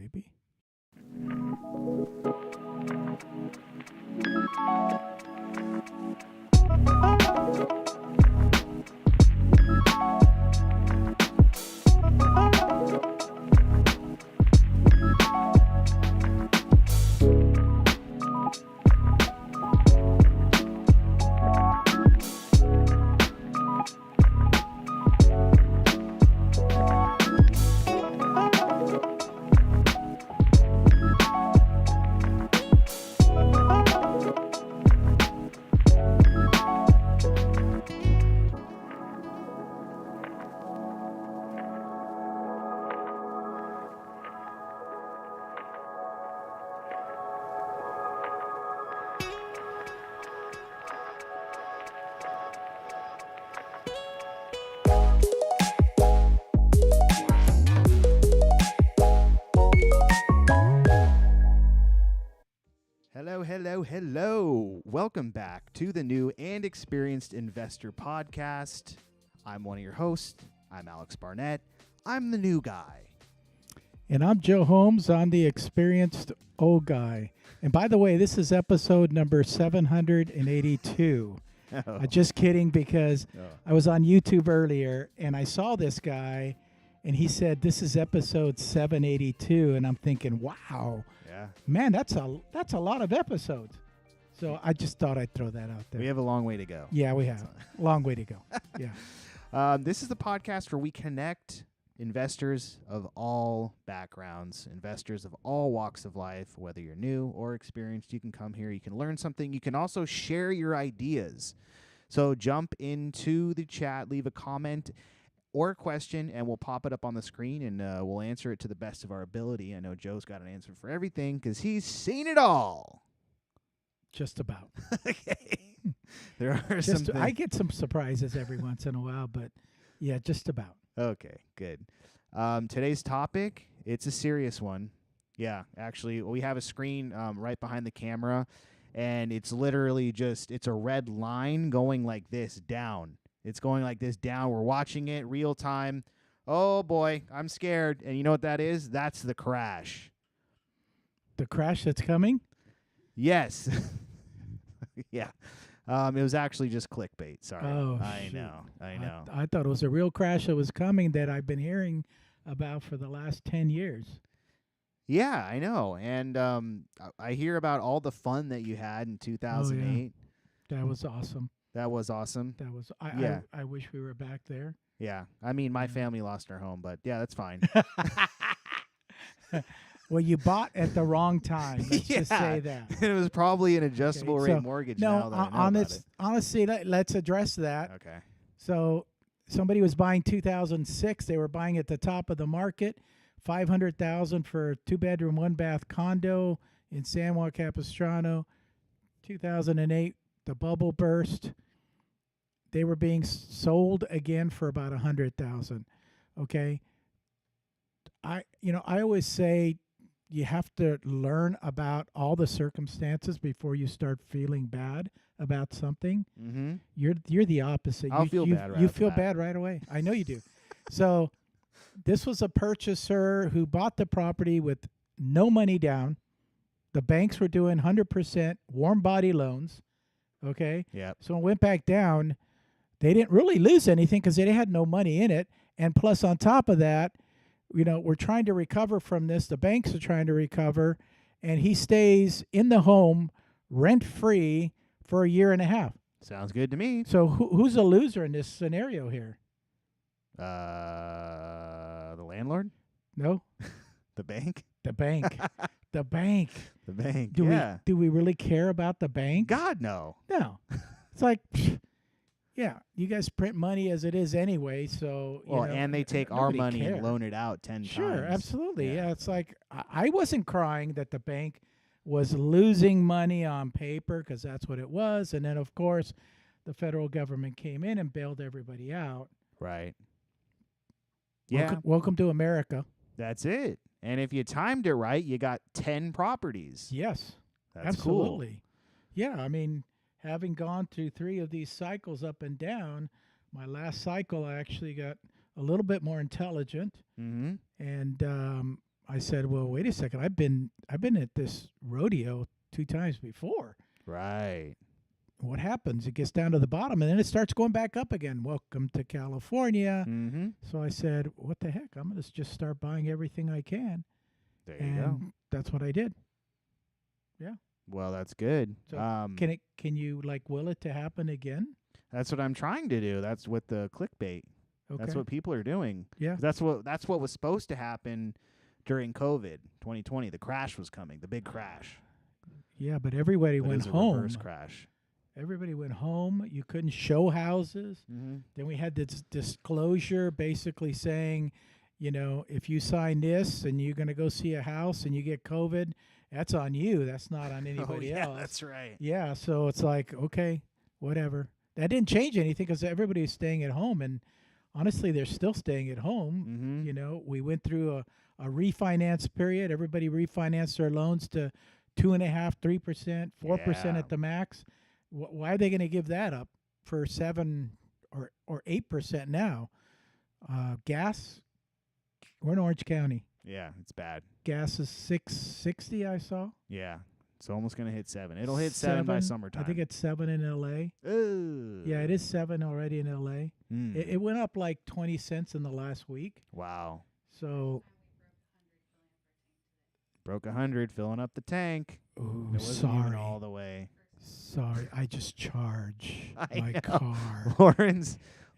maybe. Hello. Welcome back to the new and experienced investor podcast. I'm one of your hosts. I'm Alex Barnett. I'm the new guy. And I'm Joe Holmes. I'm the experienced old guy. And by the way, this is episode number 782. Just kidding, because I was on YouTube earlier and I saw this guy and he said, this is episode 782. And I'm thinking, wow, man, that's a lot of episodes. So I just thought I'd throw that out there. We have a long way to go. Yeah, we have. Long way to go. Yeah. This is the podcast where we connect investors of all backgrounds, investors of all walks of life. Whether you're new or experienced, you can come here. You can learn something. You can also share your ideas. So jump into the chat, leave a comment or a question, and we'll pop it up on the screen, and we'll answer it to the best of our ability. I know Joe's got an answer for everything because he's seen it all. Just about. Okay. There are some I get some surprises every once in a while, but yeah, just about. Okay, good. Today's topic, it's a serious one. Yeah, actually, we have a screen right behind the camera, and it's literally it's a red line going like this down. It's going like this down. We're watching it real time. Oh, boy, I'm scared. And you know what that is? That's the crash. The crash that's coming? Yes. Yeah. It was actually just clickbait. Sorry. Oh, I shoot. know. I thought it was a real crash that was coming that I've been hearing about for the last 10 years. Yeah, I know. And I hear about all the fun that you had in 2008. Oh, yeah. That was awesome. That was awesome. That was. Yeah. I wish we were back there. Yeah. I mean, my family lost their home, but yeah, that's fine. Well, you bought at the wrong time. Let's just say that. It was probably an adjustable rate So, mortgage. No, now that I know about it. honestly, let's address that. Okay. So somebody was buying 2006. They were buying at the top of the market, $500,000 for a 2-bedroom, 1-bath condo in San Juan Capistrano. 2008, the bubble burst. They were being sold again for about $100,000. Okay. I always say you have to learn about all the circumstances before you start feeling bad about something. Mm-hmm. You're the opposite. I'll feel bad right You off the feel bat. bad right away. I know you do. So this was a purchaser who bought the property with no money down. The banks were doing 100% warm body loans. Okay. Yep. So it went back down. They didn't really lose anything because they had no money in it. And plus, on top of that, we're trying to recover from this. The banks are trying to recover. And he stays in the home rent-free for a year and a half. Sounds good to me. So who's a loser in this scenario here? The landlord? No? The bank? The bank. The bank. The bank. Do we really care about the bank? God, no. No. It's like, yeah, you guys print money as it is anyway, so and they take our money cares. and loan it out 10 times. Sure, absolutely. Yeah, it's like I wasn't crying that the bank was losing money on paper because that's what it was, and then of course the federal government came in and bailed everybody out. Right. Yeah. Welcome to America. That's it. And if you timed it right, you got 10 properties. Yes. That's absolutely. cool. Yeah, I mean, having gone through 3 of these cycles up and down, my last cycle I actually got a little bit more intelligent. Mm-hmm. And I said, well, wait a second. I've been at this rodeo 2 times before. Right. What happens? It gets down to the bottom and then it starts going back up again. Welcome to California. Mm-hmm. So I said, what the heck? I'm going to just start buying everything I can. There you And go. that's what I did. Well, that's good. So can you like will it to happen again? That's what I'm trying to do. That's what the clickbait. Okay. That's what people are doing. Yeah. That's what was supposed to happen during COVID 2020. The crash was coming, the big crash. Yeah, but everybody But it went was a home. reverse crash. Everybody went home. You couldn't show houses. Mm-hmm. Then we had this disclosure basically saying, if you sign this and you're going to go see a house and you get COVID, that's on you. That's not on anybody else. That's right. Yeah, so it's like, okay, whatever. That didn't change anything because everybody was staying at home. And honestly, they're still staying at home. Mm-hmm. We went through a refinance period. Everybody refinanced their loans to 2.5%, 3%, 4% Yeah. at the max. Why are they going to give that up for 7 or 8% now? Gas, we're in Orange County. Yeah, it's bad. Gas is $6.60. I saw. Yeah. It's almost going to hit 7. It'll hit 7 by summertime. I think it's 7 in LA. Ooh. Yeah, it is 7 already in LA. Mm. It went up like 20 cents in the last week. Wow. So, Broke 100, filling up the tank. ooh, It wasn't even sorry. all the way. Sorry, I just charge I my know. car.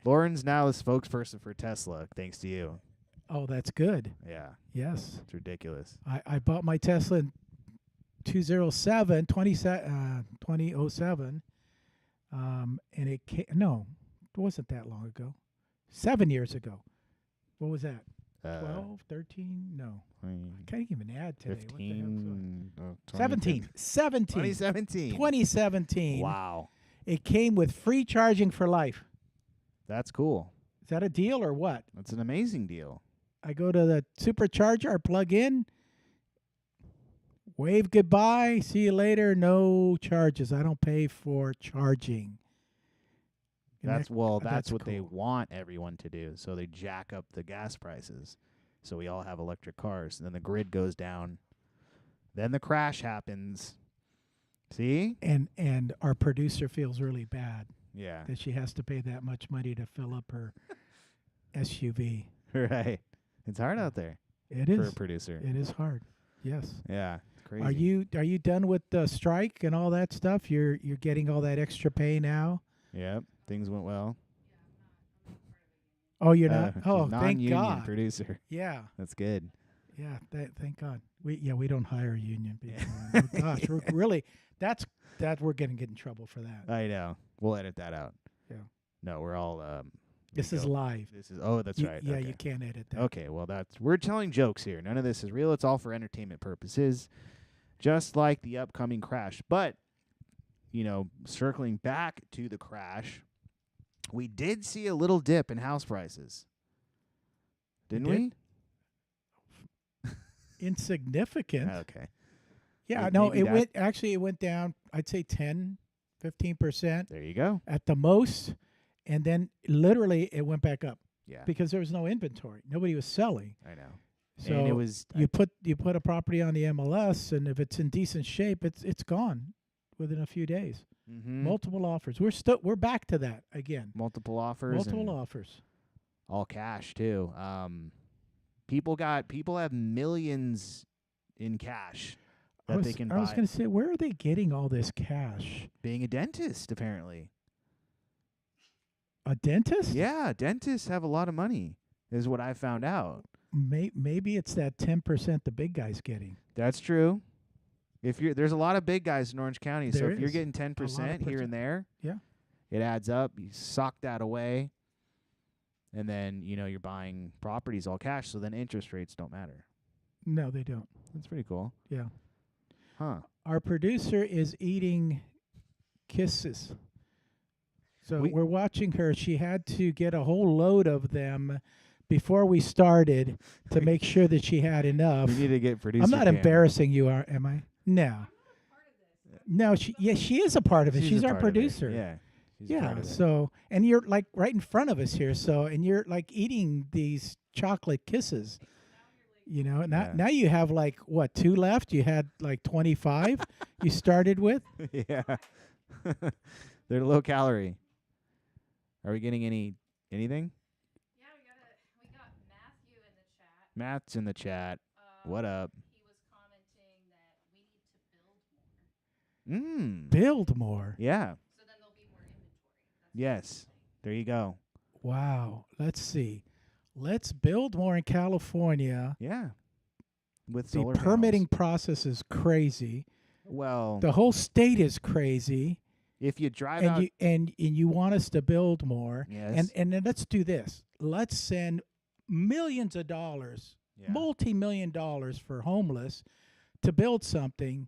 Lauren's now the spokesperson for Tesla, thanks to you. Oh, that's good. Yeah, Yes. it's ridiculous. I bought my Tesla in 2007, and it no, it wasn't that long ago. 7 years ago. What was that? 12, 13? No. I can't even add today. What the hell's going 15, 17. 2017. 2017. Wow, It came with free charging for life. that's cool. Is that a deal or what? That's an amazing deal. I go to the supercharger, I plug in, wave goodbye, see you later, no charges. I don't pay for charging. And That's what that's they cool. want everyone to do. So they jack up the gas prices. So we all have electric cars. And then the grid goes down. Then the crash happens. See? And our producer feels really bad Yeah. that she has to pay that much money to fill up her SUV. Right. It's hard out there It for a is. producer. It is hard. Yes. Yeah. Crazy. Are you done with the strike and all that stuff? You're getting all that extra pay now? Yep. Things went well. Oh, you're not. She's Oh, thank non-union God. producer. Yeah. That's good. Yeah, thank God. We don't hire union people. Oh, gosh, we're really that we're gonna get in trouble for that. I know. We'll edit that out. Yeah. No, we're all. This is live. This is. Oh, that's right. Yeah, okay. you can't edit that. Okay, well, we're telling jokes here. None of this is real. It's all for entertainment purposes, just like the upcoming crash. But, circling back to the crash, we did see a little dip in house prices. Didn't we? Insignificant. Okay. Yeah, Maybe it went down, I'd say 10, 15% There you go. at the most, and then literally it went back up Yeah, because there was no inventory. Nobody was selling. I know. So and it was. you put a property on the MLS, and if it's in decent shape, it's gone within a few days. Multiple offers. We're back to that again. Multiple offers. Multiple and offers. all cash too. People have millions in cash that they can buy. I was going to say, where are they getting all this cash? Being a dentist, apparently. A dentist? Yeah, dentists have a lot of money, is what I found out. Maybe it's that 10% the big guy's getting. That's true. There's a lot of big guys in Orange County, so There if you're is. getting 10% here and there, Yeah. it adds up. You sock that away, and then you're buying properties all cash. So then interest rates don't matter. No, they don't. That's pretty cool. Yeah. Huh. Our producer is eating kisses. So we're watching her. She had to get a whole load of them before we started to make sure that she had enough. We need to get producer. I'm not Cam. embarrassing you, am I? No. No, she is a part of it. She's a our part of it. producer. Yeah. She's a Yeah. part of it. So, and you're like right in front of us here. So, and you're like eating these chocolate kisses. You know, now Yeah. now you have like what, 2 left? You had like 25 you started with? Yeah. They're low calorie. Are we getting anything? Yeah, we got Matthew in the chat. Matt's in the chat. What up? He was commenting that we need to build more. Build more. Yeah. So then there'll be more inventory. That's Yes. There you go. Wow. Let's see. Let's build more in California. Yeah. With The solar permitting panels. process is crazy. Well, The whole state is crazy. if you drive And out, you want us to build more. yes, And then let's do this. Let's send millions of dollars, yeah. multi-million dollars for homeless to build something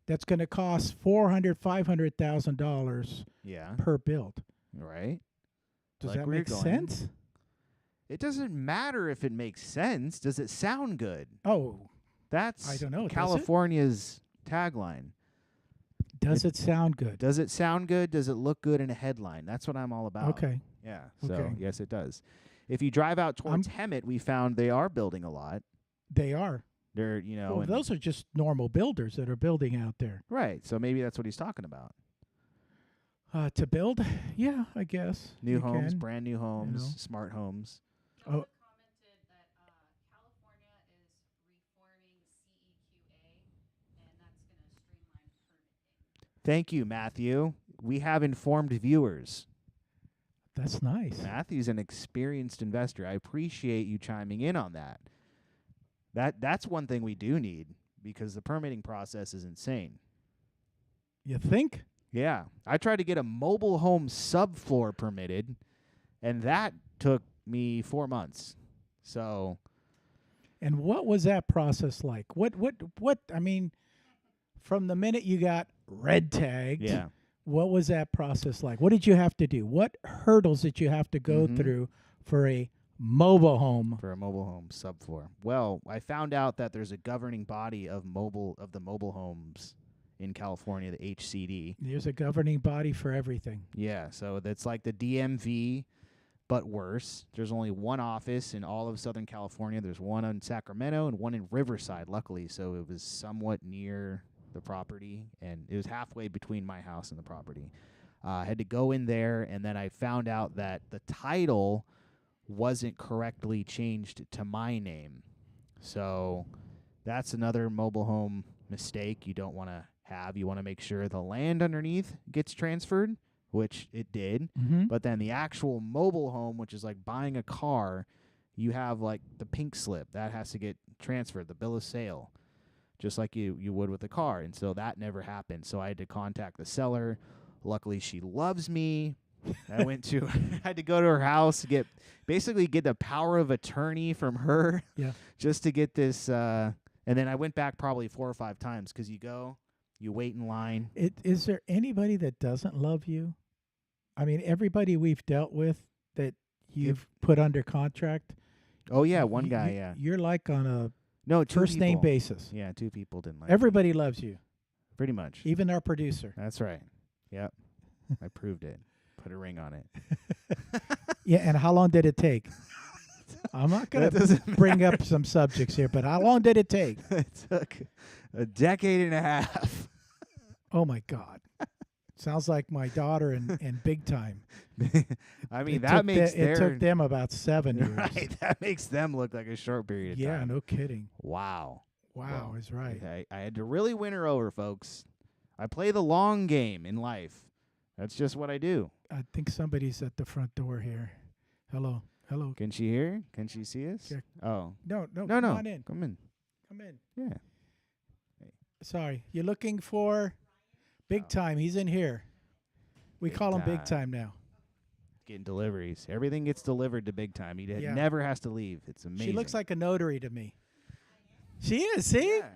that's going to cost $400,000-$500,000 Yeah. per build. Right. Does Like that where you're make going. sense? It doesn't matter if it makes sense. Does it sound good? Oh, That's I don't know. Does it? California's tagline. Does it sound good? Does it sound good? Does it look good in a headline? That's what I'm all about. Okay. Yeah. So Okay. yes, it does. If you drive out towards Hemet, we found they are building a lot. They are. They're, Well, and- those are just normal builders that are building out there. right. So maybe that's what he's talking about. To build? Yeah, I guess. New you homes, can. brand new homes, know. smart homes. He also Oh. commented that California is reforming CEQA, and that's going to streamline permitting. Thank you, Matthew. We have informed viewers. That's nice. Matthew's an experienced investor. I appreciate you chiming in on that. That's one thing we do need because the permitting process is insane. You think? Yeah. I tried to get a mobile home subfloor permitted, and that took me 4 months. So, And what was that process like? What I mean, from the minute you got red tagged, yeah. what was that process like? What did you have to do? What hurdles did you have to go Mhm. through for a mobile home? For a mobile home subfloor. Well, I found out that there's a governing body of the mobile homes in California, the HCD. There's a governing body for everything. Yeah, so that's like the DMV, but worse. There's only one office in all of Southern California. There's one in Sacramento and one in Riverside, luckily, so it was somewhat near the property, and it was halfway between my house and the property. I had to go in there, and then I found out that the title wasn't correctly changed to my name. So that's another mobile home mistake you don't want to have. You want to make sure the land underneath gets transferred, which it did. Mm-hmm. But then the actual mobile home, which is like buying a car, you have like the pink slip. That has to get transferred, the bill of sale, just like you would with a car. And so that never happened. So I had to contact the seller. Luckily, she loves me. I had to go to her house, get the power of attorney from her. Yeah. Just to get this. And then I went back probably 4 or 5 times because you wait in line. Is there anybody that doesn't love you? I mean, everybody we've dealt with that you've put under contract. Oh, yeah, one you- guy, you- yeah. You're like on a No, 2 first name people. basis. Yeah, 2 people didn't like me. Everybody loves you, Pretty much. even our producer. That's right. Yep. I proved it. Put a ring on it. Yeah, and how long did it take? I'm not going That to doesn't bring up some subjects here, but how long did it take? It took a decade and a half. Oh, my God. Sounds like my daughter in Big Time. I mean, It that took makes it took them about 7 years. right. That makes them look like a short period of Yeah, time. no kidding. Wow. Wow, Well, is right. I had to really win her over, folks. I play the long game in life. That's just what I do. I think somebody's at the front door here. Hello. Hello. Can she hear? Can she see us? Yeah. Oh. No, No, come no. on in. Come in. Come in. Yeah. Sorry. You're looking for Big Oh. Time. He's in here. We Big call him Big Time. Time now. Getting deliveries. Everything gets delivered to Big Time. He Yeah. never has to leave. It's amazing. She looks like a notary to me. She is, see? Yeah.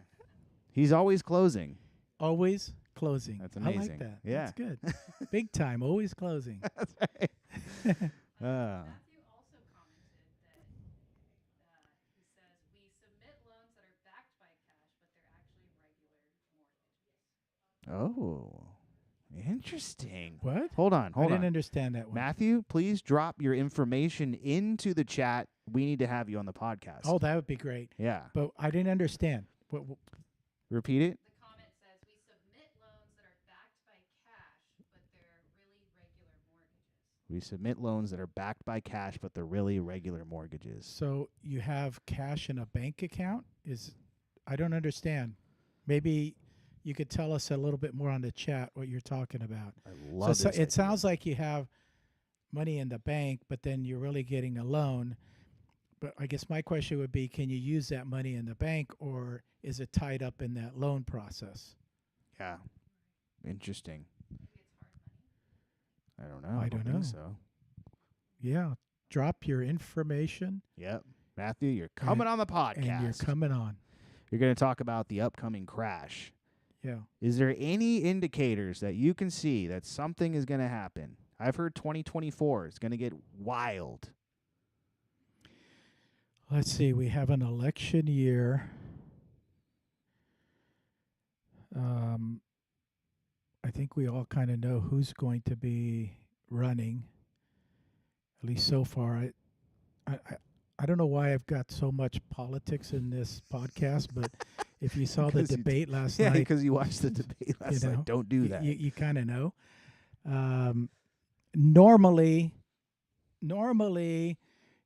He's always closing. Always closing. That's I like amazing. that. Yeah. That's good. Big Time, always closing. That's right. Matthew also commented that he says we submit loans that are backed by cash, but they're actually regular mortgages. Oh, interesting. What? Hold on. I didn't understand that one. Matthew, please drop your information into the chat we need to have you on the podcast. Oh, that would be great. Yeah. But I didn't understand. Repeat it. The comment says we submit loans that are backed by cash, but they're really regular mortgages. We submit loans that are backed by cash, but they're really regular mortgages. So you have cash in a bank account? I don't understand. Maybe you could tell us a little bit more on the chat what you're talking about. I love So this. it sounds like you have money in the bank, but then you're really getting a loan. But I guess my question would be, can you use that money in the bank, or is it tied up in that loan process? Yeah. Interesting. Maybe it's hard money. I don't know. I don't think know. So. Yeah. Drop your information, Yep. Matthew, you're coming on the podcast. and you're coming on. You're going to talk about the upcoming crash. Yeah. Is there any indicators that you can see that something is going to happen? I've heard 2024 is going to get wild. Let's see. We have an election year. I think we all kind of know who's going to be running. At least so far. I don't know why I've got so much politics in this podcast, but if you saw the 'Cause you debate last Yeah, night, because you watched the debate last night. know, Don't do that. you kind of know. Normally,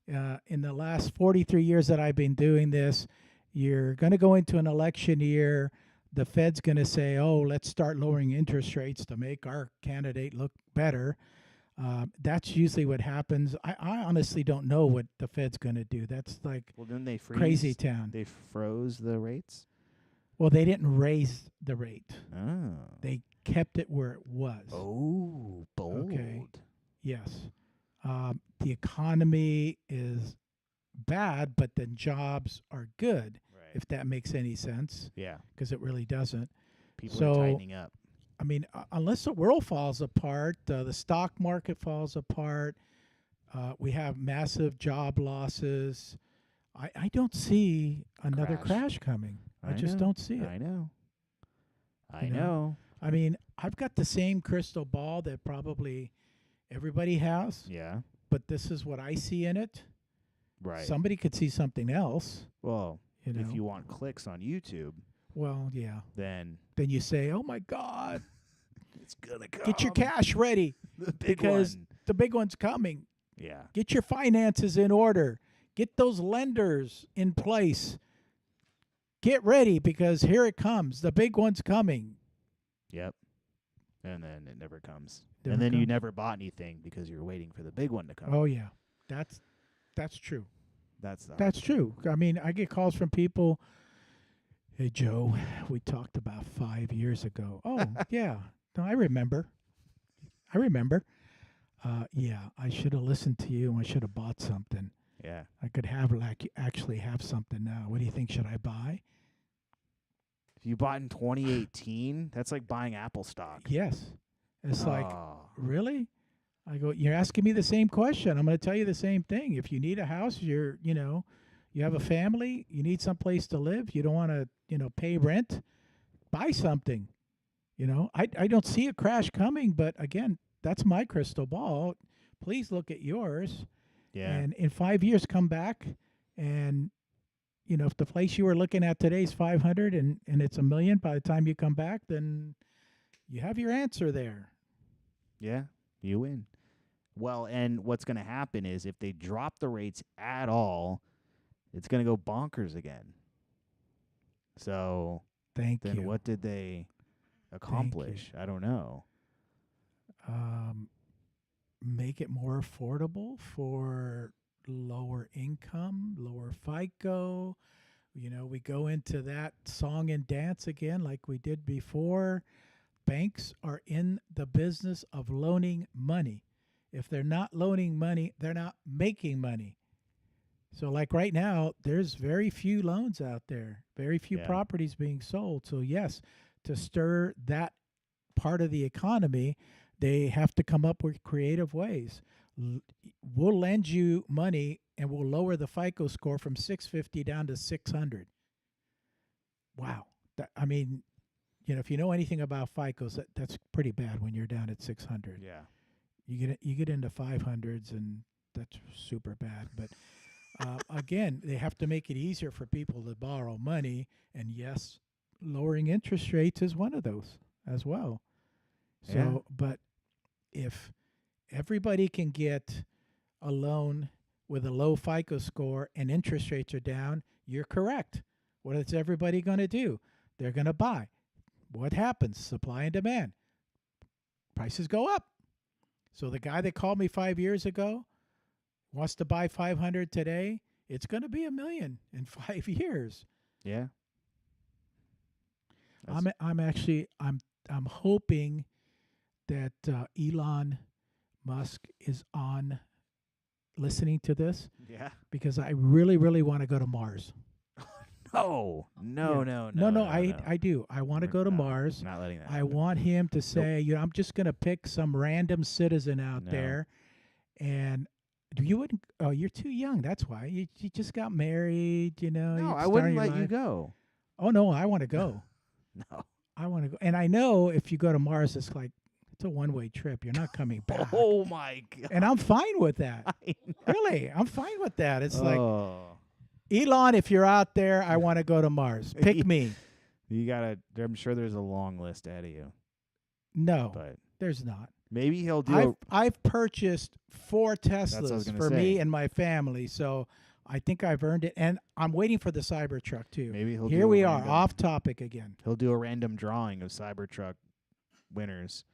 in the last 43 years that I've been doing this, you're going to go into an election year. The Fed's going to say, oh, let's start lowering interest rates to make our candidate look better. That's usually what happens. I honestly don't know what the Fed's going to do. That's like Well, didn't they freeze? crazy town. They froze the rates? Well, they didn't raise the rate. Oh. They kept it where it was. Oh, bold. Okay. Yes. The economy is bad, but then jobs are good, Right. if that makes any sense, Yeah. because it really doesn't. People So- are tightening up. I mean, unless the world falls apart, the stock market falls apart, we have massive job losses. I don't see another Crash. crash coming. I just know. don't see it. I know. I You know? know. I mean, I've got the same crystal ball that probably everybody has, Yeah. but this is what I see in it. Right. Somebody could see something else, Well, you know. if you want clicks on YouTube, Well, yeah. then Then you say, "Oh my God, it's gonna come. get your cash ready The big because one. the big one's coming. Yeah. Get your finances in order. Get those lenders in place. Get ready because here it comes. The big one's coming." Yep. And then it never comes. Never and then you comes. never bought anything because you're waiting for the big one to come. Oh yeah, that's true. That's the That's true. I mean, I get calls from people. Hey Joe, we talked about 5 years ago. Oh yeah, no, I remember. Yeah, I should have listened to you and I should have bought something. Yeah. I could actually have something now. What do you think? Should I buy? If you bought in 2018, that's like buying Apple stock. Yes. It's like, Oh. really? I go, you're asking me the same question. I'm going to tell you the same thing. If you need a house, you have a family, you need some place to live, you don't want to, pay rent, buy something. I don't see a crash coming, but again, that's my crystal ball. Please look at yours. Yeah. And in 5 years, come back and, if the place you were looking at today is 500 and it's $1 million, by the time you come back, then you have your answer there. Yeah, you win. Well, and what's going to happen is if they drop the rates at all, it's going to go bonkers again. So Thank then you. what did they accomplish? I don't know. Make it more affordable for lower income, lower FICO. We go into that song and dance again like we did before. Banks are in the business of loaning money. If they're not loaning money, they're not making money. So like right now, there's very few loans out there, very few Yeah. properties being sold. So yes, to stir that part of the economy, they have to come up with creative ways. We'll lend you money and we'll lower the FICO score from 650 down to 600. Wow. If you know anything about FICOs, that's pretty bad when you're down at 600. Yeah. You get into 500s and that's super bad. But Again, they have to make it easier for people to borrow money, and yes, lowering interest rates is one of those as well. So, Yeah. but if everybody can get a loan with a low FICO score and interest rates are down, you're correct. What is everybody going to do? They're going to buy. What happens? Supply and demand. Prices go up. So the guy that called me 5 years ago wants to buy 500 today. It's going to be $1 million in 5 years. Yeah. I'm hoping that Elon Musk is on listening to this Yeah. because I really, really want to go to Mars. No. No. Yeah. No. No, No. I do. I want to We're go to not- Mars. Not letting that. I happen. want him to say, I'm just going to pick some random citizen out No. there, and you wouldn't. Oh, you're too young. That's why you just got married. You know. No, you're I starting wouldn't your let you life. go. Oh no, I want to go. No. I want to go, and I know if you go to Mars, it's a one-way trip. You're not coming back. Oh my god. And I'm fine with that. I know. Really, I'm fine with that. It's like, Oh. Elon, if you're out there, I want to go to Mars. Pick me. You gotta. I'm sure there's a long list ahead of you, No, but there's not. maybe he'll do. I've purchased 4 what I was Teslas gonna for say. me and my family, so I think I've earned it. And I'm waiting for the Cybertruck too. Maybe he'll. Here do we a are, random- off topic again. He'll do a random drawing of Cybertruck winners,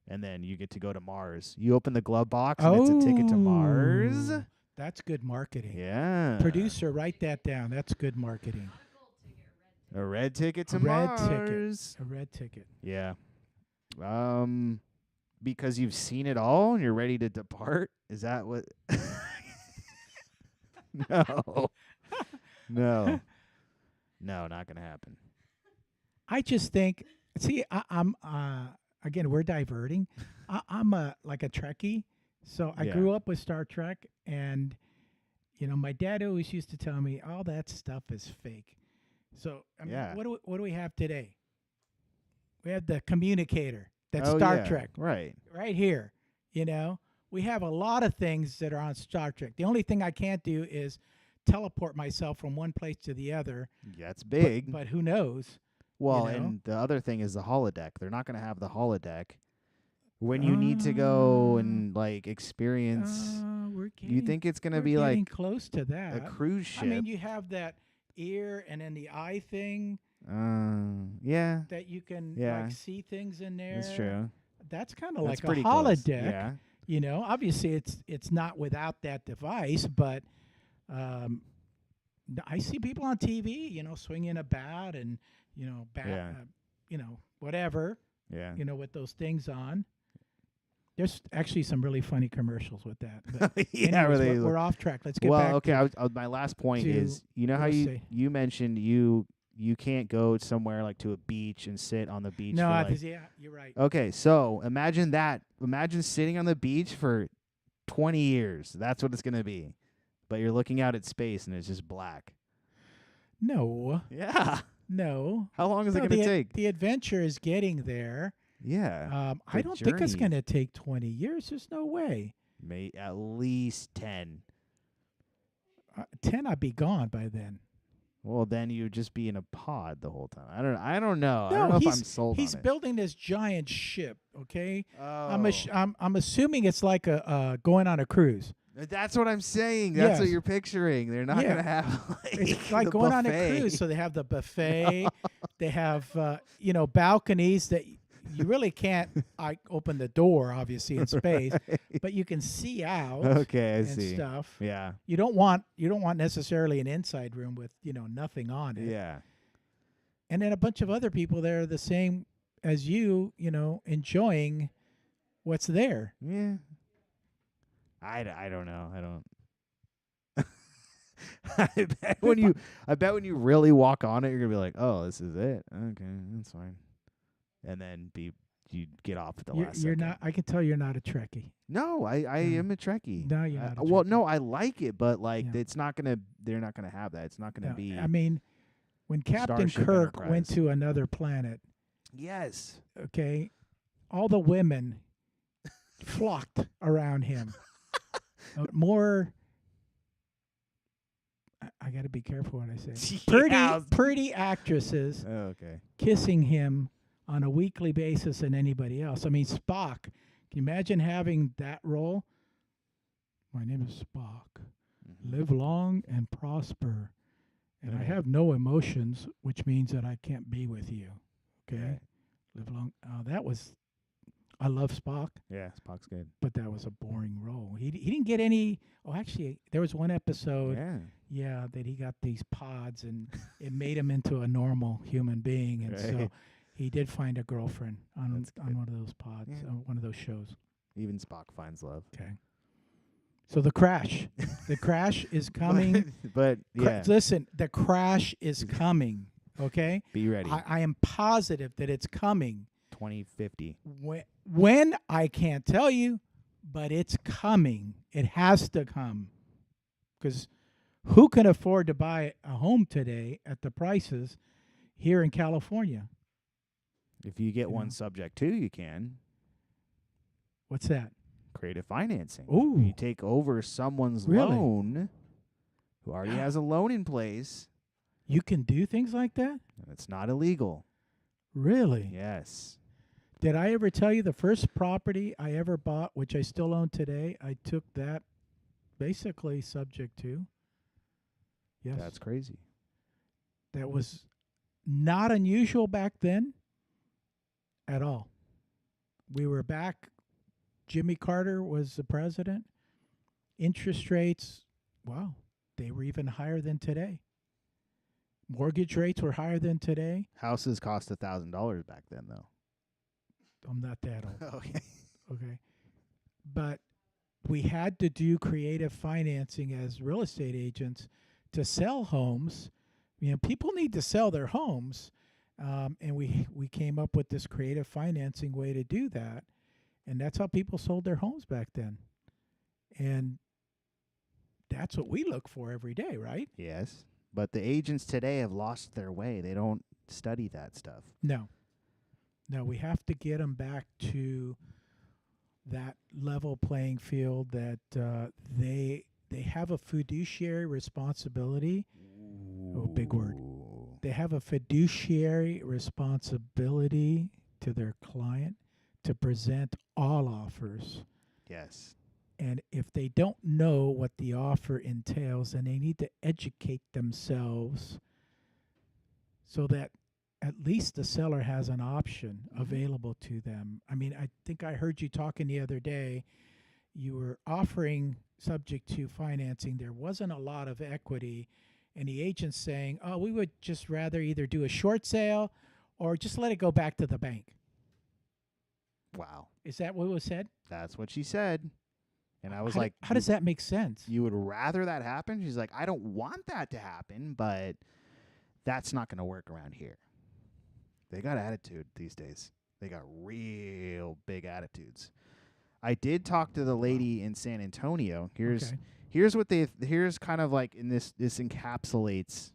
and then you get to go to Mars. You open the glove box, and it's a ticket to Mars. Oh, that's good marketing. Yeah. Producer, write that down. That's good marketing. A red ticket to A red ticket. Mars. A red ticket. Yeah. Because you've seen it all and you're ready to depart? Is that what? No. No. No, not gonna happen. I just think. See, I'm again. We're diverting. I'm like a Trekkie, so I Yeah. grew up with Star Trek, and my dad always used to tell me all that stuff is fake. So I mean, Yeah. what do we have today? We have the communicator. That's Oh, Star yeah. Trek Right. right here. We have a lot of things that are on Star Trek. The only thing I can't do is teleport myself from one place to the other. That's but- big. but who knows? Well, know? and the other thing is the holodeck. They're not gonna have the holodeck when you need to go and experience. We're You getting, think it's gonna we're be getting like close to that? a cruise ship? I mean, you have that ear and then the eye thing Yeah, that you can Yeah. see things in there. that's true. That's kind of That's like a pretty close. holodeck. Yeah. Obviously it's not without that device, but I see people on TV, swinging a bat and Yeah. whatever, Yeah. with those things on. There's actually some really funny commercials with that. But Yeah, anyways, where they we're off track. Let's get well, back. okay. To, My last point to is, how what was you I say? you mentioned you can't go somewhere like to a beach and sit on the beach. no, for yeah, you're right. Okay, so imagine that. Imagine sitting on the beach for 20 years. That's what it's gonna be. But you're looking out at space and it's just black. No, Yeah. no. How long is it No, gonna the, take? The adventure is getting there. Yeah. I the don't think it's journey. going to take 20 years. There's no way. May at least 10. 10, I'd be gone by then. Well, then you'd just be in a pod the whole time. I don't know. I don't know No, if I'm he's- sold He's on it. building this giant ship. Okay, Oh. I'm assuming it's like a going on a cruise. That's what I'm saying. That's what Yes. you're picturing. They're not Yeah. gonna have like It's like the going on a buffet. cruise. So they have the buffet. They have balconies that you really can't open the door, obviously in space, but you can see out Okay, I and see. stuff. Yeah. You don't want necessarily an inside room with nothing on it. Yeah. And then a bunch of other people there are the same as you, enjoying what's there. Yeah. I don't know. I don't. I bet when you really walk on it, you're gonna be like, oh, this is it. Okay, that's fine. And then you get off at the last You're second. not. I can tell you're not a Trekkie. No, I No. am a Trekkie. No, you're not a well, Trekkie. no, I like it, but like Yeah. it's not gonna. They're not gonna have that. It's not gonna No, be. I mean, when Captain Starship Kirk went Enterprise. to another planet, yes. okay, all the women flocked around him. More I got to be careful what I say. Yeah. Pretty actresses Oh, okay. kissing him on a weekly basis than anybody else. I mean, Spock. Can you imagine having that role? My name is Spock. Live long and prosper. And I Right. have no emotions, which means that I can't be with you. Okay? Right. Live long. That was, I love Spock, Yeah, Spock's good. but that was a boring role. He didn't get any. Oh, actually, there was one episode, Yeah. that he got these pods and it made him into a normal human being. And so Right. he did find a girlfriend on That's good. one of those pods, Yeah. one of those shows. Even Spock finds love. Okay. So the crash. The crash is coming. But yeah, Listen, the crash is coming. Okay? be ready. I am positive that it's coming. 2050. When I can't tell you, but it's coming. It has to come. Because who can afford to buy a home today at the prices here in California? If you get You one know. subject to, you can What's that? creative financing. Ooh. You take over someone's Really? loan who already has a loan in place, You can do things like that? and it's not illegal. Really? Yes. Did I ever tell you the first property I ever bought, which I still own today, I took that basically subject to? Yes. That's crazy. That was not unusual back then at all. We were back, Jimmy Carter was the president. Interest rates, wow, they were even higher than today. Mortgage rates were higher than today. Houses cost $1,000 back then, though. I'm not that old. Okay. Okay. But we had to do creative financing as real estate agents to sell homes. You know, people need to sell their homes. And we came up with this creative financing way to do that. And that's how people sold their homes back then. And that's what we look for every day, right? Yes. But the agents today have lost their way. They don't study that stuff. No, we have to get them back to that level playing field that they have a fiduciary responsibility. Oh, big word. Ooh. They have a fiduciary responsibility to their client to present all offers. Yes. And if they don't know what the offer entails, then they need to educate themselves so that at least the seller has an option available to them. I mean, I think I heard you talking the other day. You were offering subject to financing. There wasn't a lot of equity. And the agent's saying, oh, we would just rather either do a short sale or just let it go back to the bank. Wow. Is that what was said? That's what she said. And I was How like, how does that make sense? You would rather that happen? She's like, I don't want that to happen, but that's not going to work around here. They got attitude these days. They got real big attitudes. I did talk to the lady in San Antonio. Here's what here's kind of like in this encapsulates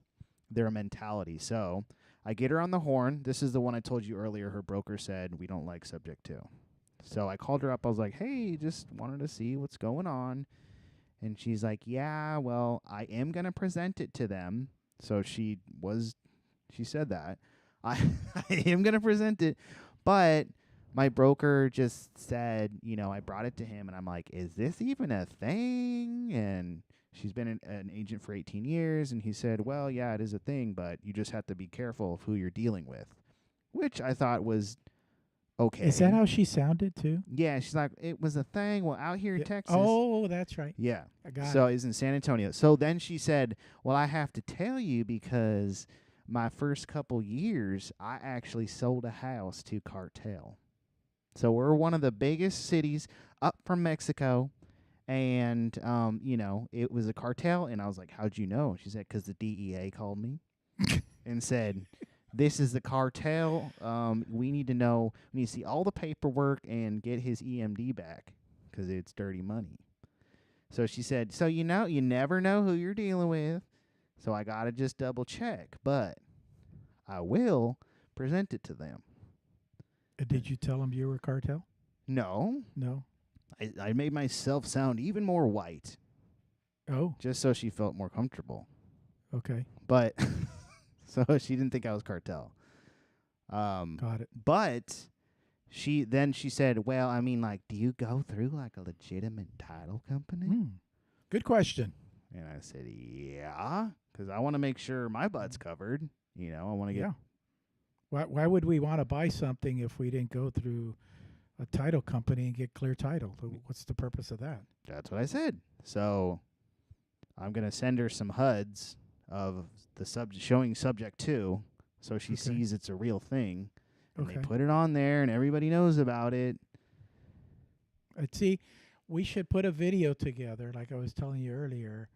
their mentality. So I get her on the horn. This is the one I told you earlier. Her broker said we don't like subject to. So I called her up. I was like, hey, just wanted to see what's going on. And she's like, yeah, well, I am going to present it to them. So she said that. I am going to present it. But my broker just said, I brought it to him. And I'm like, is this even a thing? And she's been an agent for 18 years. And he said, well, yeah, it is a thing. But you just have to be careful of who you're dealing with. Which I thought was okay. Is that how she sounded too? Yeah, she's like, it was a thing. Well, out here in Texas. Oh, that's right. Yeah. I got So it. it's in San Antonio. So then she said, well, I have to tell you because my first couple years, I actually sold a house to cartel. So we're one of the biggest cities up from Mexico. And, it was a cartel. And I was like, how'd you know? She said, because the DEA called me and said, this is the cartel. We need to know. We need to see all the paperwork and get his EMD back because it's dirty money. So she said, so you never know who you're dealing with. So I got to just double check. But I will present it to them. Did you tell them you were cartel? No. No. I made myself sound even more white Oh, just so she felt more comfortable. Okay. But so she didn't think I was cartel. Got it. But she said, "Well, I mean, like, do you go through like a legitimate title company?" Good question. And I said, "Yeah, because I want to make sure my butt's covered. You know, I want to get." Yeah. Why would we want to buy something if we didn't go through a title company and get clear title? What's the purpose of that? That's what I said. So I'm gonna send her some HUDs of the showing subject to, so she Okay. sees it's a real thing, and Okay. they put it on there, and everybody knows about it. See, we should put a video together, like I was telling you earlier,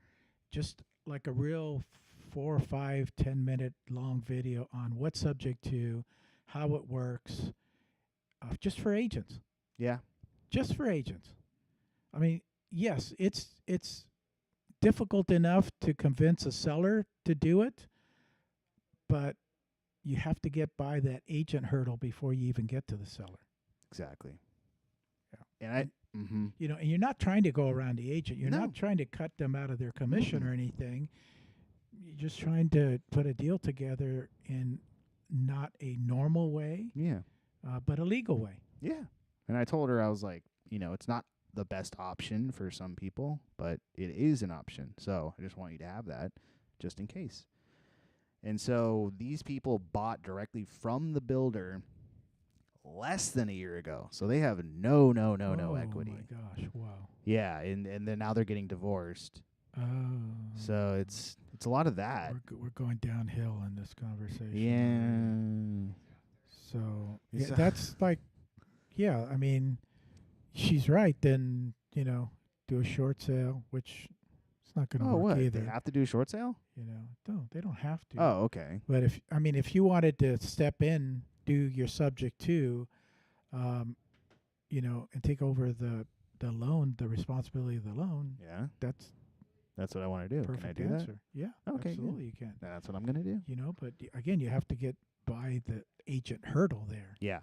just like a real 4 or 5, 10-minute long video on what subject to, how it works, just for agents. Yeah, Just for agents. I mean, yes, it's difficult enough to convince a seller to do it, but you have to get by that agent hurdle before you even get to the seller. exactly. Yeah. And I, mm-hmm. You know, and you're not trying to go around the agent. You're No. not trying to cut them out of their commission Mm-mm. or anything. You're just trying to put a deal together in not a normal way, Yeah, but a legal way. yeah. And I told her, I was like, you know, it's not the best option for some people, but it is an option. So I just want you to have that, just in case. And so these people bought directly from the builder less than a year ago. So they have no equity. Oh my gosh! Wow. Yeah, and then now they're getting divorced. Oh. So it's a lot of that. We're going downhill in this conversation. Yeah. So It's that's like, yeah. I mean, she's right. Then do a short sale, which it's not going to Oh, work what? either. They have to do a short sale? No, they don't have to. Oh, okay. But if you wanted to step in, do your subject to, and take over the loan, the responsibility of the loan, Yeah. that's That's what I want to do. perfect Can I do answer. Yeah, Okay, absolutely you can. that? That's what I'm going to do. But again, you have to get by the agent hurdle there. Yeah.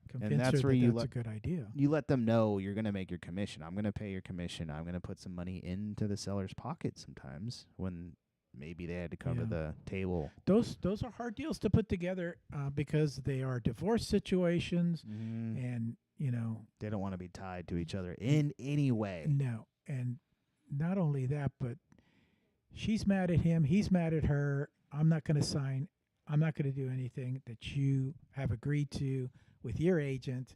Convince that's her where that you that's a good idea. You let them know you're going to make your commission. I'm going to pay your commission. I'm going to put some money into the seller's pocket sometimes when maybe they had to come to Yeah. the table. Those are hard deals to put together because they are divorce situations, and They don't want to be tied to each other in any way. no, and not only that, but she's mad at him, he's mad at her. I'm not going to sign. I'm not going to do anything that you have agreed to with your agent.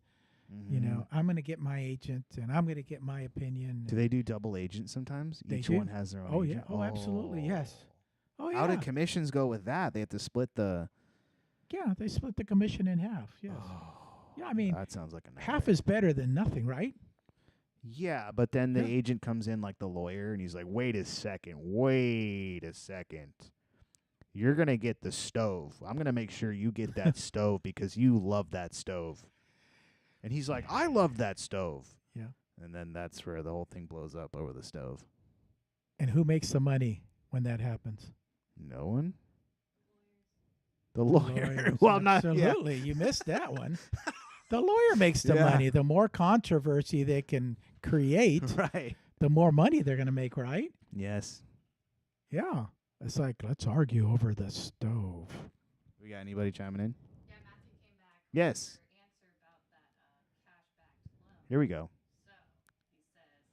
I'm going to get my agent, and I'm going to get my opinion. Do they do double agent sometimes? They Each do. one has their own Oh, yeah. agent? Oh, absolutely, yes. Oh, yeah. How do commissions go with that? They have to split the... Yeah, they split the commission in half, yes. Yeah, I mean, that sounds like a half nightmare. is better than nothing, right? Yeah, but then the Yeah. agent comes in like the lawyer, and he's like, wait a second. You're going to get the stove. I'm going to make sure you get that stove because you love that stove. And he's like, I love that stove. Yeah. And then that's where the whole thing blows up over the stove. And who makes the money when that happens? No one? The lawyer. Lawyers, Well, not... Yeah. absolutely. You missed that one. The lawyer makes the Yeah. money. The more controversy they can create, Right. the more money they're going to make, right? Yes. Yeah. It's like, let's argue over the stove. We got anybody chiming in? Yeah, Matthew came back. with Yes. your answer about that cash-backed loan. Here we go. So, he says,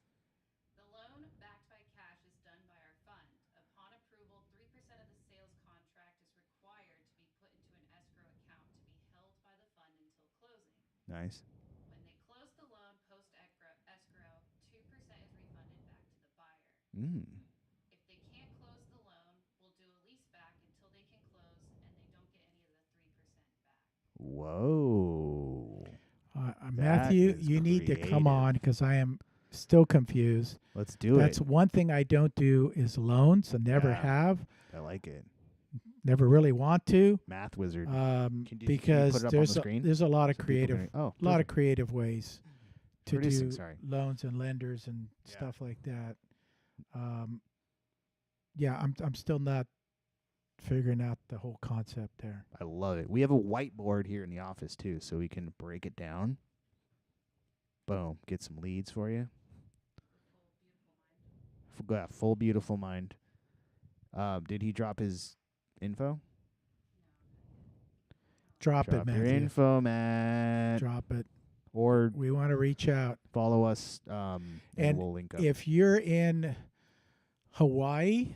the loan backed by cash is done by our fund. Upon approval, 3% of the sales contract is required to be put into an escrow account to be held by the fund until closing. Nice. When they close the loan post-escrow, 2% is refunded back to the buyer. If they can't close the loan, we'll do a lease back until they can close, and they don't get any of the 3% back. Whoa. Matthew, is you need to come creative. on because I am still confused. Let's do That's it. one thing I don't do is loans. I never Yeah. have, I like it. never really want to, Math wizard. Can you because put it up on the screen there's a lot of so people creative can- lot of creative ways to Producing, do sorry. loans and lenders and Yeah. stuff like that. I'm still not figuring out the whole concept there. I love it. We have a whiteboard here in the office too, so we can break it down. Boom. Get some leads for you. Full beautiful mind. Did he drop his info? Drop it, Drop your Matthew. info, Matt. Drop it. Or We want to reach out. follow us, and we'll link up. If you're in Hawaii,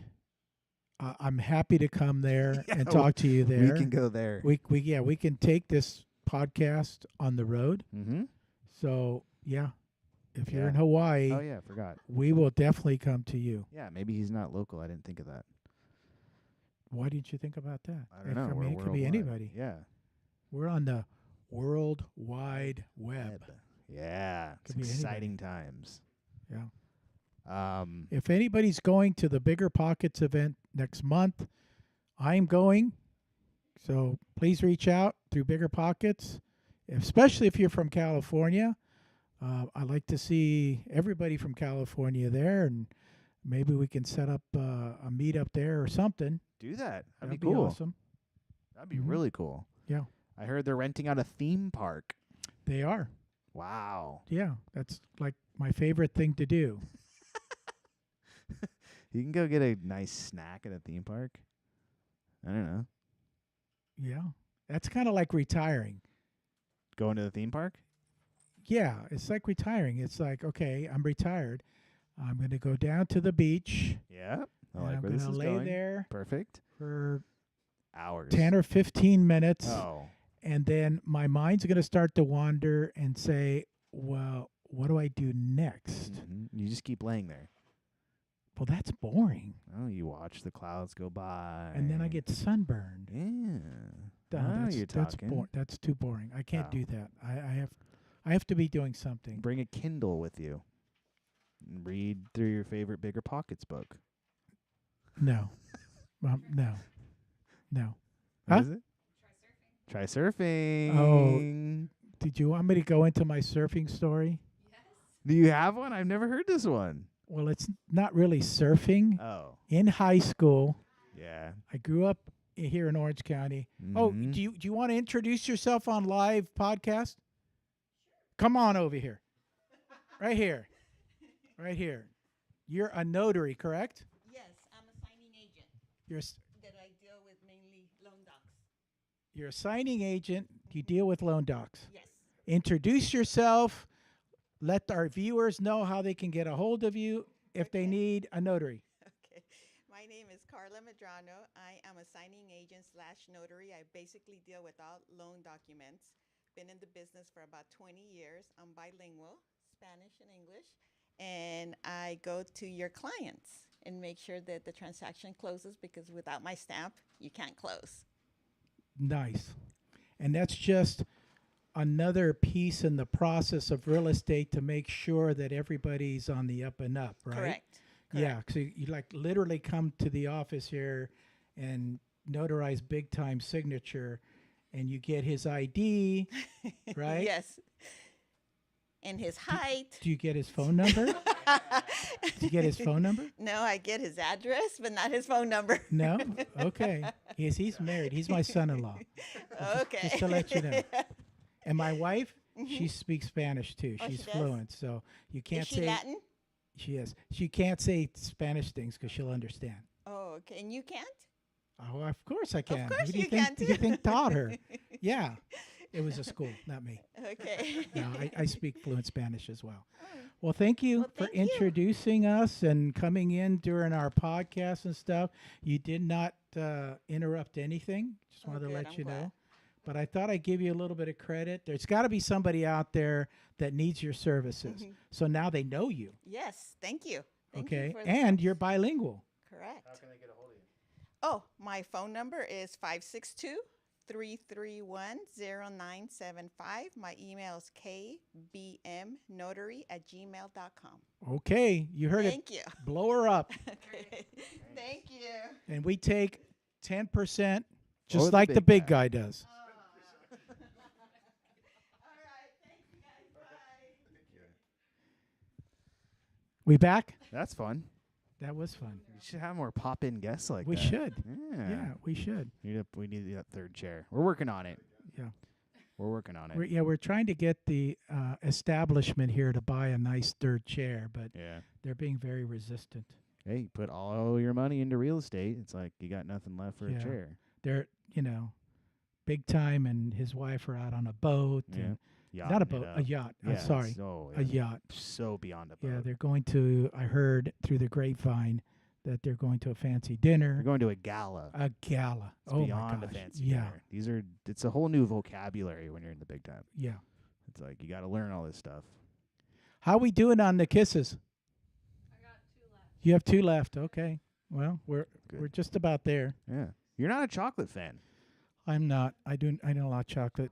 I'm happy to come there and talk to you there. We can go there. We can take this podcast on the road. Mm-hmm. So yeah, if you're Yeah. in Hawaii, Oh, yeah, I forgot. we will definitely come to you. Yeah, maybe he's not local. I didn't think of that. Why didn't you think about that? I don't know. I We're mean, it could be worldwide. anybody. Yeah. We're on the World Wide Web. Yeah. It's Could be anybody. exciting times. Yeah. If anybody's going to the Bigger Pockets event next month, I'm going. So please reach out through Bigger Pockets, especially if you're from California. I'd like to see everybody from California there, and maybe we can set up a meetup there or something. Do that. That'd That'd be cool. awesome. That'd be Mhm. really cool. Yeah. I heard they're renting out a theme park. They are. Wow. Yeah, that's like my favorite thing to do. You can go get a nice snack at a theme park. I don't know. Yeah. That's kind of like retiring. Going to the theme park? Yeah, it's like retiring. It's like, okay, I'm retired. I'm going to go down to the beach. Yeah. I and like I'm where going this to is lay going. there Perfect. for Hours. 10 or 15 minutes. Oh. And then my mind's going to start to wander and say, well, what do I do next? Mhm. You just keep laying there. Well, that's boring. Oh, you watch the clouds go by. And then I get sunburned. Yeah. No, You're that's talking. that's too boring. I can't Oh. do that. I have to be doing something. Bring a Kindle with you. And read through your favorite Bigger Pockets book. No. No. What Huh? is it? Try surfing. Oh. Did you want me to go into my surfing story? Yes. Do you have one? I've never heard this one. Well, it's not really surfing. Oh. In high school, Yeah. I grew up here in Orange County. Oh, Mhm. do you want to introduce yourself on live podcast? Come on over here. Right here. Right here. You're a notary, correct? Yes, I'm a signing agent You're s- that I deal with mainly loan docs. you're a signing agent. You deal with loan docs. Yes. Introduce yourself. Let our viewers know how they can get a hold of you if they Okay. need a notary. Okay. My name is Carla Medrano. I am a signing agent / notary. I basically deal with all loan documents. Been in the business for about 20 years. I'm bilingual, Spanish and English. And I go to your clients and make sure that the transaction closes because without my stamp, you can't close. Nice. And that's just another piece in the process of real estate to make sure that everybody's on the up and up, right? Correct. Yeah, so you like literally come to the office here and notarize big time signature and you get his ID, right? Yes. And his height. Do you get his phone number? Do you get his phone number? No, I get his address, but not his phone number. No? Okay. He's married. He's my son-in-law. Okay. Just to let you know. And my wife, she speaks Spanish too. Oh, She's she does? fluent. So you can't Is she say Latin? she is. She can't say Spanish things because she'll understand. Oh, okay. And you can't? Oh, of course I can. course Who do you you think? can Who do you too. think taught her? Yeah, it was a school, not me. Okay. No, I speak fluent Spanish as well. Well, thank you Well, for thank you. introducing us and coming in during our podcast and stuff. You did not interrupt anything. Just Oh, wanted to good. let I'm you glad. know. But I thought I'd give you a little bit of credit. There's got to be somebody out there that needs your services. Mhm. So now they know you. Yes. Thank you. Thank you Okay. for the And tips. you're bilingual. Correct. How can I get a hold of you? Oh, my phone number is 562-331-0975. My email is kbmnotary@gmail.com. Okay. You heard Thank you. it. Blow her up. Okay. Thank you. And we take 10%, Or just the like the big big guy. guy does. All right. Thank you guys. Bye. We back? That's fun. That was fun. We should have more pop-in guests like We that. should. Yeah. Yeah, we should. We need that third chair. We're working on it. Yeah. We're working on it. We're trying to get the establishment here to buy a nice third chair, but Yeah. they're being very resistant. Hey, you put all your money into real estate. It's like you got nothing left for Yeah. a chair. They're, big time, and his wife are out on a boat. Yeah. And Yachting not a it boat, up. a yacht. Yeah, Sorry, So, a yacht. so beyond a boat. Yeah, they're going to. I heard through the grapevine that they're going to a fancy dinner. They're going to a gala. A gala. It's Oh beyond my a gosh. fancy Yeah, dinner. It's a whole new vocabulary when you're in the big time. yeah. It's like you got to learn all this stuff. How we doing on the kisses? I got 2 left. You have 2 left. Okay. Well, we're Good. just about there. Yeah. You're not a chocolate fan. I'm not. I don't like chocolate.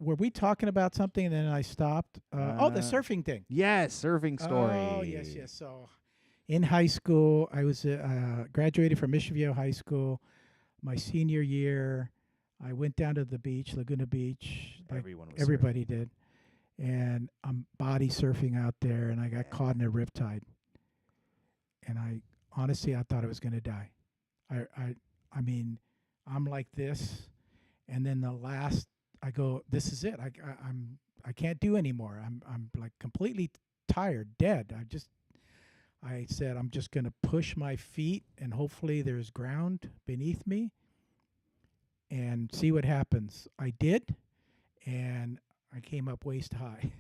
Were we talking about something and then I stopped? The surfing thing. Yes, surfing story. Oh, yes. So, in high school, I was graduated from Mission Viejo High School. My senior year, I went down to the beach, Laguna Beach, like Everyone was everybody did, and I'm body surfing out there, and I got caught in a riptide. And I honestly, I thought I was going to die. I mean, I'm like this, and then the last, I go, this is it. I can't do anymore. I'm like completely tired, dead. I said, I'm just going to push my feet and hopefully there's ground beneath me and see what happens. I did, and I came up waist high.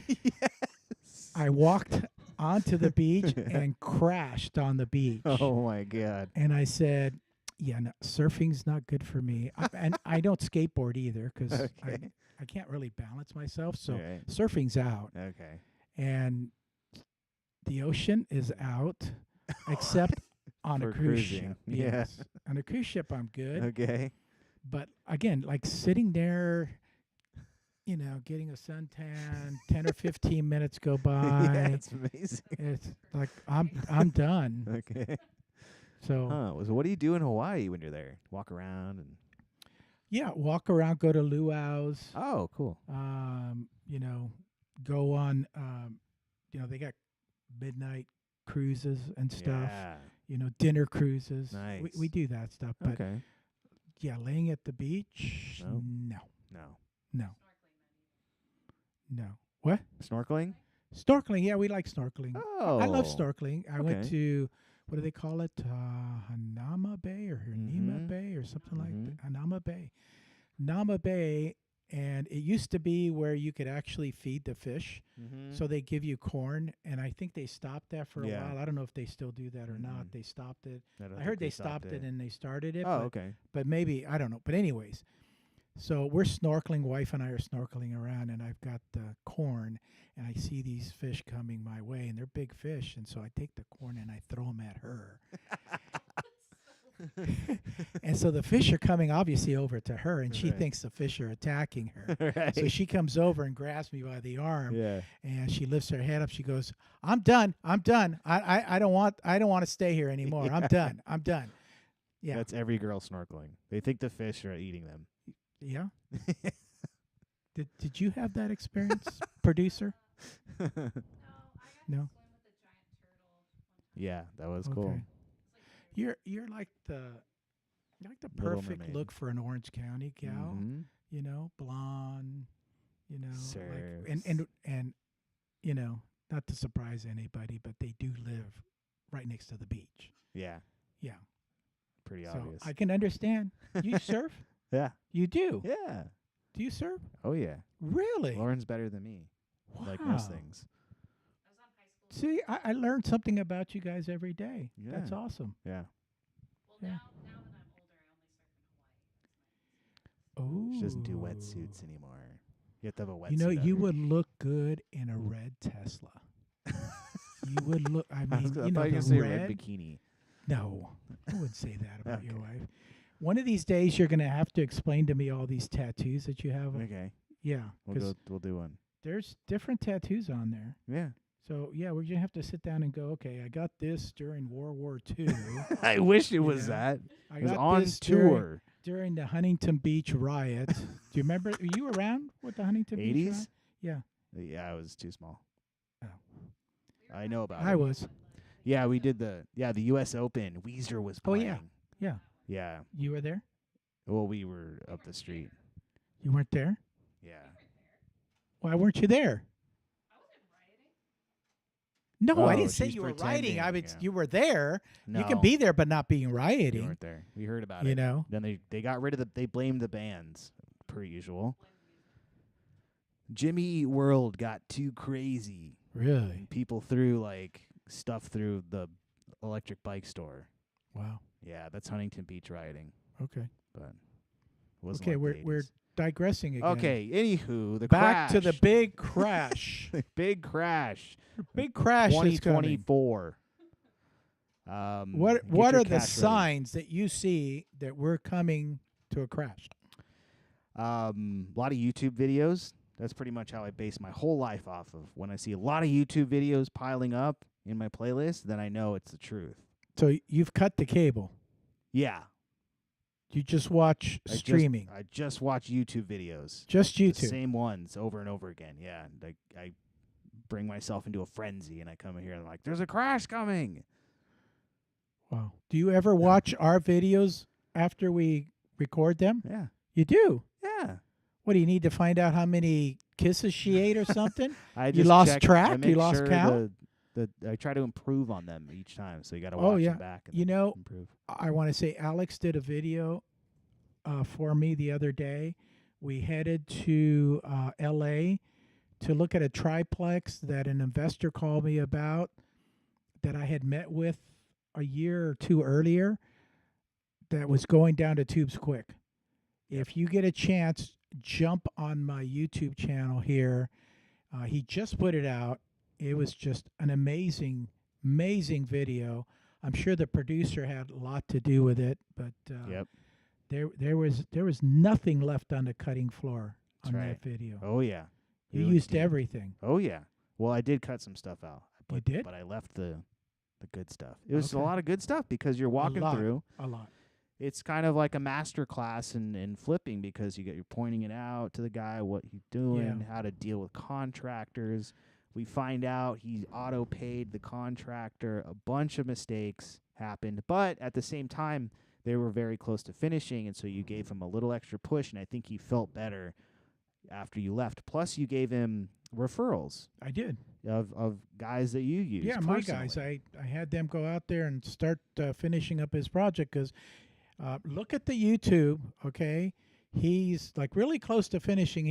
Yes. I walked onto the beach and crashed on the beach. Oh my God. And I said, yeah, no, surfing's not good for me. And I don't skateboard either because Okay. I can't really balance myself. So Right. surfing's out. Okay. And the ocean is out, except on For a cruise cruising, ship. yeah. Yes. On a cruise ship, I'm good. Okay. But again, like sitting there, getting a suntan, 10 or 15 minutes go Yeah, by. it's amazing. It's like I'm done. Okay. So So what do you do in Hawaii when you're there? Walk around and yeah, walk around, go to luau's. oh, cool. Go on. They got midnight cruises and stuff. Yeah. Dinner cruises. Nice. We do that stuff. But Okay. yeah, laying at the beach. No. No. What? Snorkeling? Snorkeling. Yeah, we like snorkeling. Oh. I love snorkeling. I went Okay. to, what do they call it? Hanama Bay or Hanima Mhm. Bay or something like Mhm. that. Hanama Bay. Nama Bay. And it used to be where you could actually feed the fish. Mm-hmm. So they give you corn. And I think they stopped that for a Yeah. while. I don't know if they still do that or not. Mhm. They stopped it. don't I think heard they stopped it and they started it. Oh, but, okay. but maybe, I don't know. But anyways, so we're snorkeling. Wife and I are snorkeling around, and I've got the corn, and I see these fish coming my way, and they're big fish. And so I take the corn and I throw them at her. And so the fish are coming obviously over to her, and she Right. thinks the fish are attacking her. Right. So she comes over and grabs me by the arm, Yeah. and she lifts her head up. She goes, "I'm done. I'm done. I don't want to stay here anymore. I'm done. I'm done." Yeah. That's every girl snorkeling. They think the fish are eating them. Yeah. Did you have that experience, producer? No, I got No? to swim with a giant turtle one time. Yeah, that was cool. Okay. It's like You're like the Little perfect Mermaid. look for an Orange County gal. Mhm. Blonde. Like, Surfs. and not to surprise anybody, but they do live right next to the beach. Yeah, Yeah. pretty So obvious. I can understand. You surf? Yeah. You do? Yeah. Do you surf? Oh yeah. Really? Lauren's better than me. Wow. Like most things. I was on high school. See, I learned something about you guys every day. That's Yeah. awesome. Yeah. Well, Yeah. now that I'm older, I Oh. only surf in Hawaii. That's my She doesn't do wetsuits anymore. You have to have a wetsuit. You know, you on. would look good in a red Tesla. You would look. I I mean, thought you you know, were the gonna say red. red bikini. No, I wouldn't say that about your Okay. wife. One of these days, you're gonna have to explain to me all these tattoos that you have. Okay. Yeah, because We'll do one. there's different tattoos on there. Yeah. So yeah, we're gonna have to sit down and go. Okay, I got this during World War II. I wish it was Yeah. that. I It was got on this tour. during the Huntington Beach riot. Do you remember? Were you around with the Huntington Beach 80s? riot? Yeah, Yeah, I was too small. Oh. I know about I it. was. Yeah, we did the US Open. Weezer was Oh, playing. yeah. Yeah, Yeah. you were there. Well, we were up the street. You weren't there. Yeah. Why weren't you there? I wasn't rioting. No, I Oh, didn't say she's you were pretending, rioting. I would. yeah. You were there. No, You can be there, but not being You rioting. weren't there. We heard about You it. know. Then they got rid of they blamed the bands, per usual. Jimmy Eat World got too crazy. Really? And people threw like stuff through the electric bike store. Wow. Yeah, that's Huntington Beach rioting. Okay. But it wasn't Okay, like the we're 80s. digressing again. Okay, anywho, the Back crash. to the big crash. The big crash. Big crash that's coming. 2024. What get your are the cash ready. signs that you see that we're coming to a crash? A lot of YouTube videos. That's pretty much how I base my whole life off of. When I see a lot of YouTube videos piling up in my playlist, then I know it's the truth. So you've cut the cable. Yeah. You just watch streaming. I just watch YouTube videos. Just The YouTube. same ones over and over again. Yeah. And I bring myself into a frenzy and I come in here and I'm like, there's a crash coming. Wow. Do you ever watch our videos after we record them? Yeah. You do. Yeah. What do you need to find out how many kisses she ate or something? I You just lost check- track? I make You lost sure count? I try to improve on them each time. So you got to Oh, watch yeah. them back and You know, improve. I want to say Alex did a video for me the other day. We headed to L.A. to look at a triplex that an investor called me about that I had met with a year or two earlier that was going down to tubes quick. If you get a chance, jump on my YouTube channel here. He just put it out. It was just an amazing video. I'm sure the producer had a lot to do with it, but Yep. there was nothing left on the cutting floor That's on right. that video. Oh, yeah. You It was used deep. everything. Oh, yeah. Well, I did cut some stuff out. You did? But I left the good stuff. It was a Okay. lot of good stuff because you're walking lot. through. A lot. It's kind of like a master class in flipping because you're pointing it out to the guy what he's doing, Yeah. how to deal with contractors. We find out he auto paid the contractor. A bunch of mistakes happened, but at the same time they were very close to finishing, and so you gave him a little extra push, and I think he felt better after you left. Plus you gave him referrals I did. of guys that you use. Yeah, my guys. personally. I had them go out there and start finishing up his project because look at the YouTube, okay? He's like really close to finishing.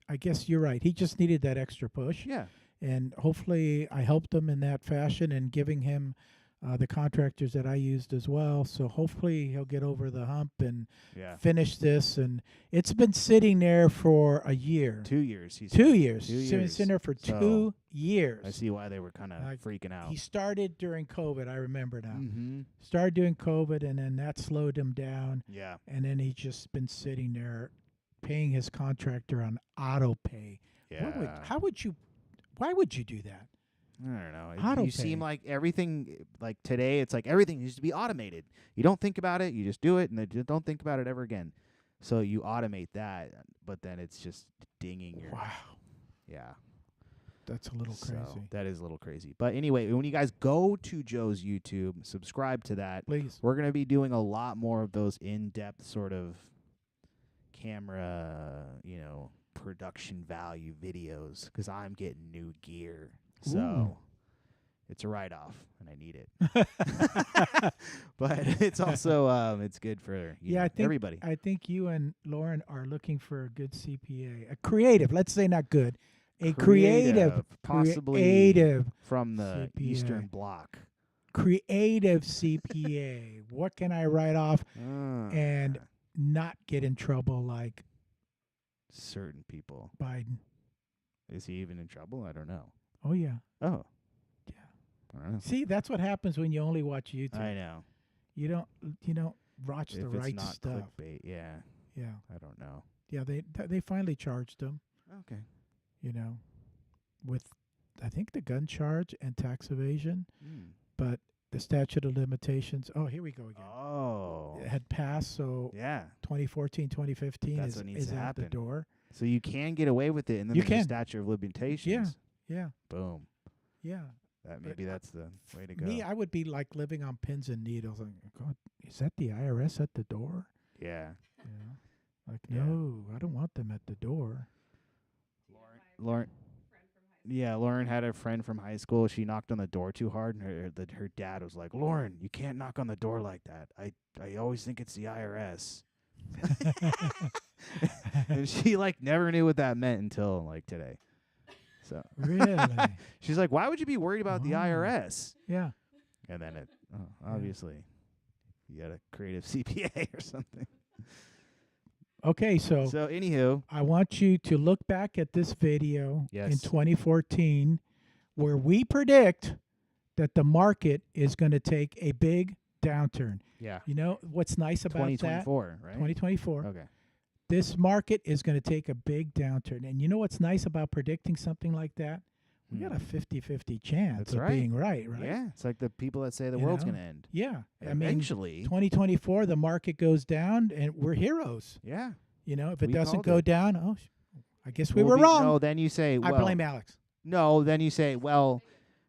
I guess you're right. He just needed that extra push. Yeah. And hopefully I helped him in that fashion and giving him the contractors that I used as well. So hopefully he'll get over the hump and Yeah. finish this. And it's been sitting there for a year. 2 years. He's 2 years. 2 It's been years. sitting there for So, 2 years. I see why they were kind of Like, freaking out. He started during COVID. I remember now. Mm-hmm. Started doing COVID, and then that slowed him down. Yeah. And then he's just been sitting there paying his contractor on auto pay. Yeah. Why would you do that? I don't know. Auto You seem pay. like everything, like today, it's like everything needs to be automated. You don't think about it, you just do it, and then just don't think about it ever again. So you automate that, but then it's just dinging your. Wow, Yeah. that's a little So crazy. that is a little crazy. But anyway, when you guys go to Joe's YouTube, subscribe to that. Please. We're going to be doing a lot more of those in-depth sort of camera, production value videos because I'm getting new gear. So Ooh. it's a write-off, and I need it. But it's also it's good for Yeah, I think everybody. I think you and Lauren are looking for a good CPA, a creative. Let's say not good, a creative, possibly creative, from the CPA. Eastern Bloc. creative CPA. What can I write off and not get in trouble like certain people. Biden? Is he even in trouble? I don't know. Oh yeah. Oh. Yeah. I don't know. See, that's what happens when you only watch YouTube. I know. You don't watch the If it's right not stuff. clickbait, yeah. Yeah. I don't know. Yeah, they finally charged him, Okay. With I think the gun charge and tax evasion, Mm. but the statute of limitations. Oh, here we go again. Oh. It had passed, so Yeah. 2014, 2015 That's what needs is to out the happen. door. So you can get away with it, and then You there's a can. statute of limitations. Yeah. Boom. Yeah. Maybe that's the way to go. Me, I would be like living on pins and needles. Like, God, is that the IRS at the door? Yeah. Like, Yeah. no, I don't want them at the door. Lauren. Yeah, Lauren had a friend from high school. She knocked on the door too hard, and her dad was like, "Lauren, you can't knock on the door like that. I always think it's the IRS." And she like never knew what that meant until like today. So Really? she's like, "Why would you be worried about the Oh. IRS?" Yeah. And then obviously, you got a creative CPA or something. Okay, so So anywho, I want you to look back at this video in Yes. 2014 where we predict that the market is going to take a big downturn. yeah, You know what's nice about that? 2024, right? 2024. Okay. This market is going to take a big downturn. And you know what's nice about predicting something like that? We got a 50-50 chance That's of right. being right? Yeah, it's like the people that say the You world's know? gonna end. Yeah. I mean, Eventually. 2024, the market goes down and we're heroes. Yeah. You know, if it We doesn't called go it. down, I guess we We'll were be- wrong. No, then you say, I well, blame Alex. no, then you say, well,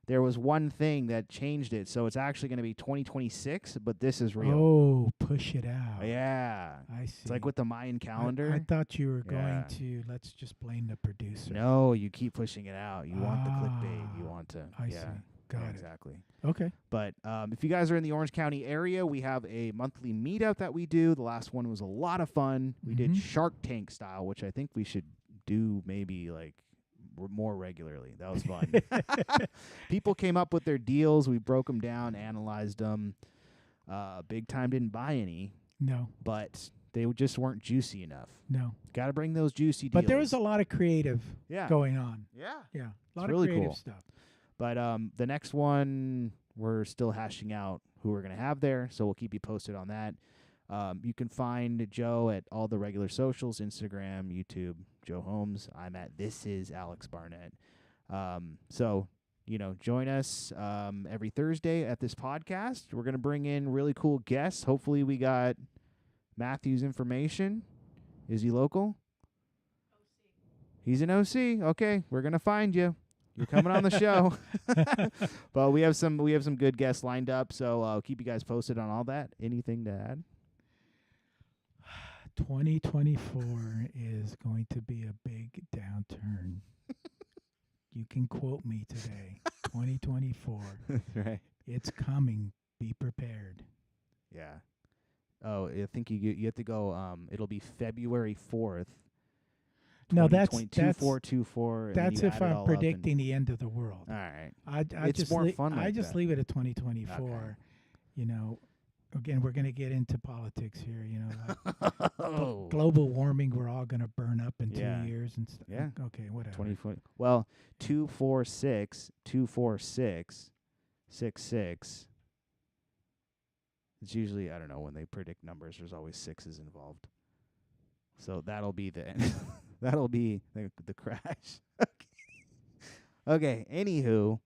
there was one thing that changed it, so it's actually going to be 2026, but this is real. Oh, push it out. Yeah. I see. It's like with the Mayan calendar. I thought you were Yeah. going to let's just blame the producer. No, you keep pushing it out. You want the clickbait. You Ah, want to. I yeah. see. Got it. Exactly. Okay. But if you guys are in the Orange County area, we have a monthly meetup that we do. The last one was a lot of fun. We did Mhm. Shark Tank style, which I think we should do maybe like more regularly. That was fun. People came up with their deals. We broke them down, analyzed them. Big Time didn't buy any, No. but they just weren't juicy enough. No. Got to bring those juicy deals. But there was a lot of creative yeah. going on. Yeah. Yeah. A lot really of creative cool. stuff. But the next one, we're still hashing out who we're going to have there, so we'll keep you posted on that. You can find Joe at all the regular socials, Instagram, YouTube, Joe Holmes. I'm at This Is Alex Barnett. So, join us every Thursday at this podcast. We're going to bring in really cool guests. Hopefully we got Matthew's information. Is he local? He's an OC. Okay, we're going to find you. You're coming on the show. But we have some good guests lined up, so I'll keep you guys posted on all that. Anything to add? 2024 is going to be a big downturn. You can quote me today. 2024. That's right. It's coming. Be prepared. Yeah. Oh, I think you have to go. It'll be February 4th. No, that's 2424. that's if I'm predicting the end of the world. All right. I It's just more fun I like just that. leave it at 2024. Again, we're going to get into politics here. Like Oh. global warming, we're all going to burn up in Yeah. 2 years and stuff. Yeah. Okay, whatever. 2020. Well, 246, 246, 66. It's usually, I don't know, when they predict numbers, there's always sixes involved. So that'll be the end. That'll be the crash. Okay. Anywho,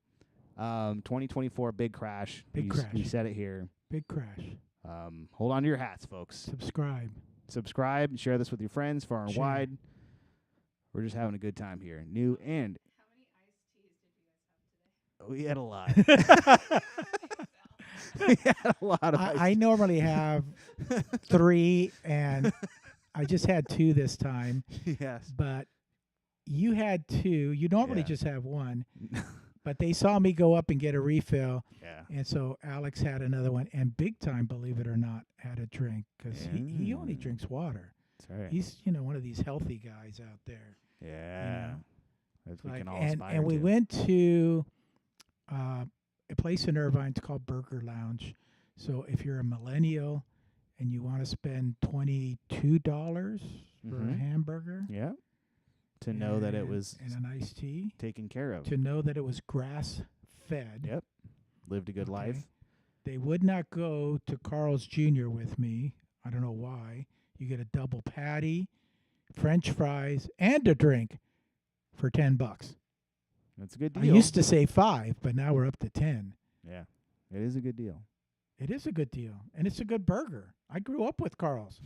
2024 big crash. Big We crash. said it here. Big crash. Hold on to your hats, folks. Subscribe. And share this with your friends far and Share. wide. We're just having a good time here. New and How many iced teas did you guys have today? we had a lot. We had a lot of I normally have 3, and I just had 2 this time. yes. But you had 2. You normally Yeah. just have 1. But they saw me go up and get a refill. Yeah. And so Alex had another one. And Big Time, believe it or not, had a drink because he only Mm. drinks water. That's right. He's, one of these healthy guys out there. Yeah. That we Like, can all and aspire we to. went to a place in Irvine. It's called Burger Lounge. So if you're a millennial and you want to spend $22 for a Mhm. hamburger, Yeah. To know that it was and an iced tea, taken care of. to know that it was grass fed. Yep. Lived a good Okay. life. They would not go to Carl's Jr. with me. I don't know why. You get a double patty, French fries, and a drink for $10. That's a good I deal. used to say 5, but now we're up to 10. Yeah. It is a good deal. It is a good deal, and it's a good burger. I grew up with Carl's.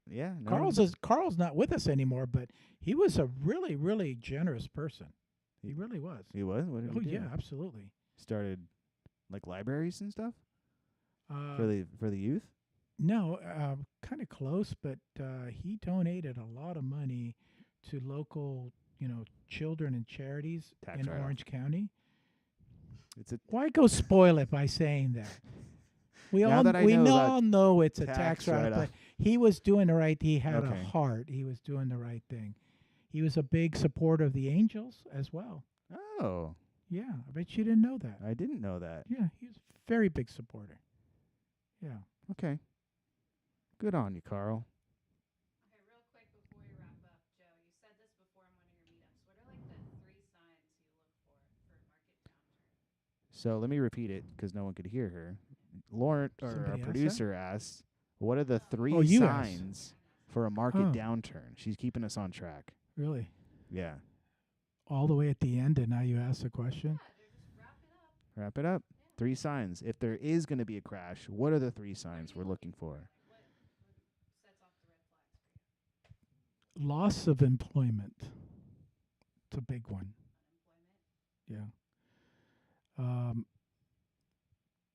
Yeah. No, Carl's not with us anymore, but he was a really, really generous person. He really was. He was? What did Oh he do? yeah, absolutely. Started like libraries and stuff Uh, for the youth? No, kind of close, but he donated a lot of money to local children and charities Tax in write-off. Orange County. It's a Why go spoil it by saying that? We Now all that I we know all about know it's a tax tax write-off, write-off. but he was doing the right. He had a Okay. heart. He was doing the right thing. He was a big supporter of the Angels as well. Oh, Yeah, I bet you didn't know that. I didn't know that. Yeah, he was a very big supporter. Yeah. Okay. Good on you, Carl. Okay, real quick before we wrap up, Joe, you said this before in one of your meetups. What are like the 3 signs you look for market downturn? So let me repeat it because no one could hear her. Lauren, or Somebody our asked producer, asked, "What are the 3 Oh, you asked. signs for a market Oh. downturn?" She's keeping us on track. Really? Yeah. All the way at the end, and now you ask the question? Yeah, they're just wrap it up. Wrap it up. 3 signs. If there is going to be a crash, what are the 3 signs we're looking for? Like what sets off the red flags for you? Loss of employment. It's a big one. Unemployment. Yeah.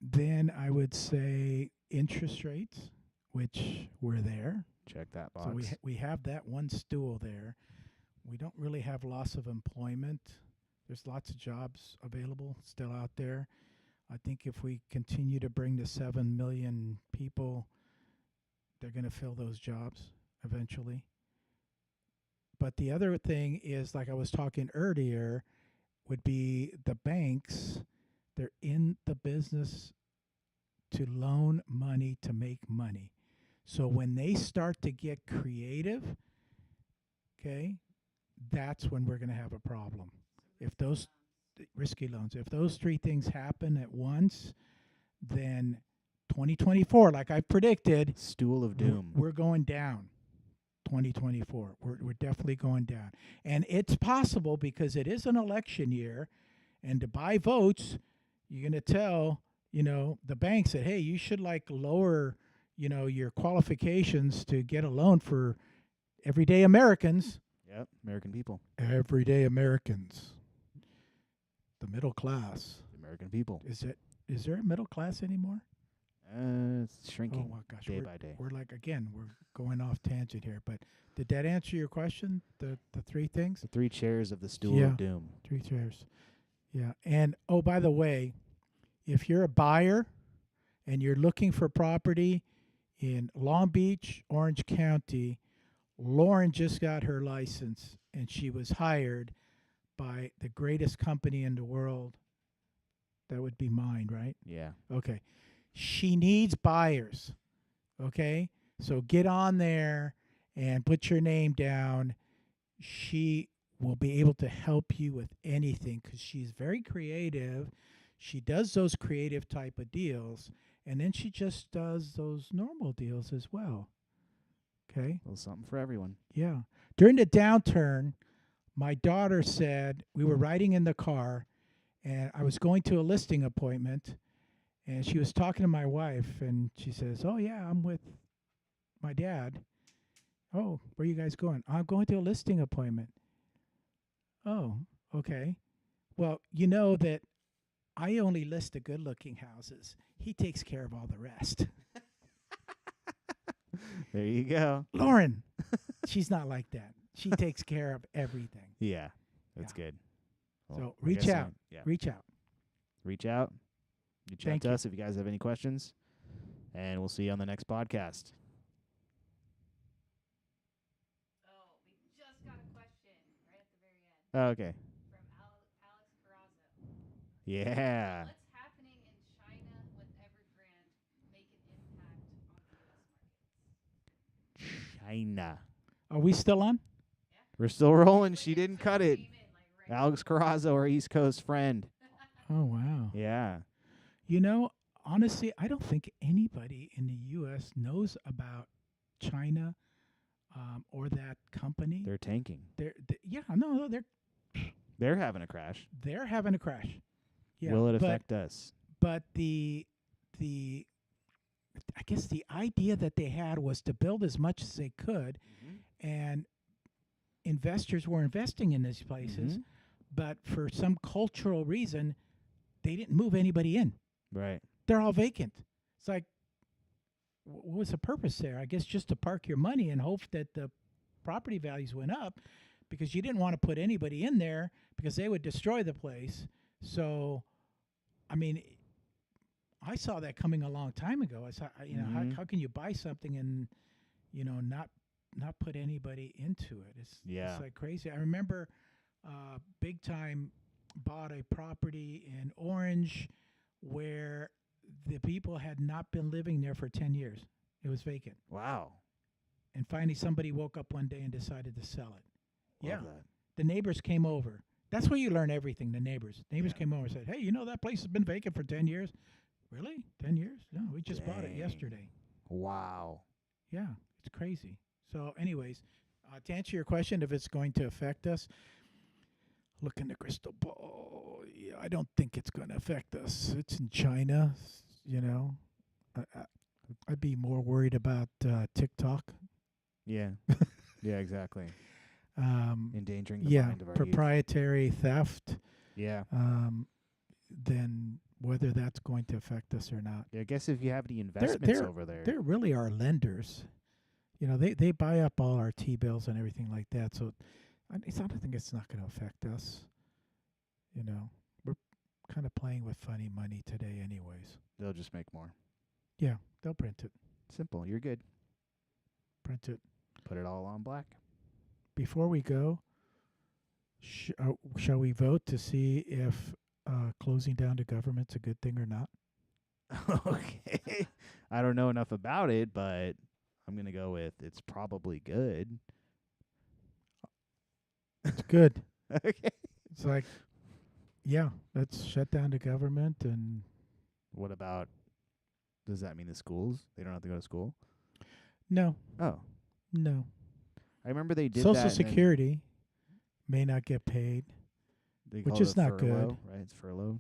Then I would say interest rates, which were there. Check that So box. we have that one stool there. We don't really have loss of employment. There's lots of jobs available still out there. I think if we continue to bring the 7 million people, they're going to fill those jobs eventually. But the other thing is, like I was talking earlier, would be the banks. They're in the business to loan money to make money. So when they start to get creative, okay, that's when we're going to have a problem. If those risky loans, if those 3 things happen at once, then 2024, like I predicted, Stool of doom. we're going down. 2024, we're definitely going down, and it's possible because it is an election year, and to buy votes, you're going to tell the banks that, hey, you should like lower your qualifications to get a loan for everyday Americans. Yep. American people. Everyday Americans, the middle class. The American people. Is there a middle class anymore? It's shrinking Oh my gosh, day by day. we're like, again, we're going off tangent here, but did that answer your question? The 3 things? The 3 chairs of the stool Yeah. of doom. 3 chairs. Yeah. And oh, by the way, if you're a buyer and you're looking for property in Long Beach, Orange County, Lauren just got her license and she was hired by the greatest company in the world. That would be mine, right? Yeah. Okay. She needs buyers. Okay. So get on there and put your name down. She will be able to help you with anything because she's very creative. She does those creative type of deals, and then she just does those normal deals as well. Okay. A little something for everyone. Yeah. During the downturn, my daughter said, we were riding in the car and I was going to a listing appointment and she was talking to my wife and she says, "Oh yeah, I'm with my dad." "Oh, where are you guys going?" "I'm going to a listing appointment." "Oh, okay. Well, you know that I only list the good looking houses. He takes care of all the rest." There you go. Lauren, she's not like that. She takes care of everything. Yeah. That's Yeah. good. So like I reach said, out. Yeah. Reach out. Reach out. Reach out Thank to you. us if you guys have any questions. And we'll see you on the next podcast. Oh, we just got a question right at the very end Okay. from Alex Barnett. Yeah. What's happening in China with Evergrande make an impact on the U.S. markets? China. Are we still on? We're still rolling. She Like, didn't just cut it. came in, like, right Alex Carrazzo, our East Coast friend. Oh, wow. Yeah. Honestly, I don't think anybody in the U.S. knows about China or that company. They're tanking. They're They're having a crash. having a crash. Yeah, Will it affect us? But I guess the idea that they had was to build as much as they could, and investors were investing in these places, Mhm. but for some cultural reason, they didn't move anybody in. Right. They're all vacant. It's like, what was the purpose there? I guess just to park your money and hope that the property values went up. because you didn't want to put anybody in there because they would destroy the place. So, I mean, I saw that coming a long time ago. I saw, how can you buy something and, not put anybody into it? It's like crazy. I remember Big Time bought a property in Orange where the people had not been living there for 10 years. It was vacant. Wow. And finally somebody woke up one day and decided to sell it. Love that. The neighbors came over. That's where you learn everything, the neighbors. Neighbors came over and said, hey, that place has been vacant for 10 years. Really? 10 years? No, we just bought it yesterday. Wow. Yeah, it's crazy. So anyways, to answer your question, if it's going to affect us, look in the crystal ball. Yeah, I don't think it's going to affect us. It's in China, I'd be more worried about TikTok. Yeah. Yeah, exactly. Endangering the mind of our proprietary theft. Yeah. Then whether that's going to affect us or not. Yeah, I guess if you have any investments over there. They're really our lenders. They buy up all our T-bills and everything like that. So I don't think it's not going to affect us. We're kind of playing with funny money today anyways. They'll just make more. Yeah, they'll print it. Simple. You're good. Print it. Put it all on black. Before we go, shall we vote to see if closing down the government's a good thing or not? Okay. I don't know enough about it, but I'm going to go with it's probably good. It's good. Okay. It's like, let's shut down the government. And what about, does that mean the schools? They don't have to go to school? No. Oh. No. I remember they did Social that. Security may not get paid, which is not good. Right? It's furlough.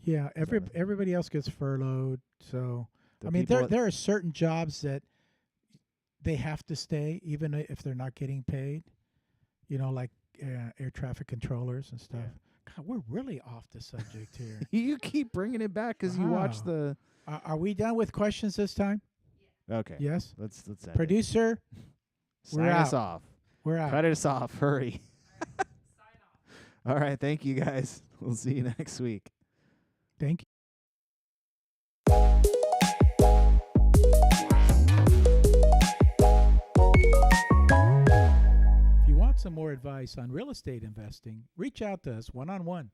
Yeah, everybody else gets furloughed. So, there are certain jobs that they have to stay, even if they're not getting paid. Like air traffic controllers and stuff. Yeah. God, we're really off the subject here. You keep bringing it back because you watch the. Are we done with questions this time? Yeah. Okay. Yes. Let's end Producer, sign us off. We're out. Cut us off. Hurry. Sign off. All right. Thank you, guys. We'll see you next week. Thank you. If you want some more advice on real estate investing, reach out to us one-on-one.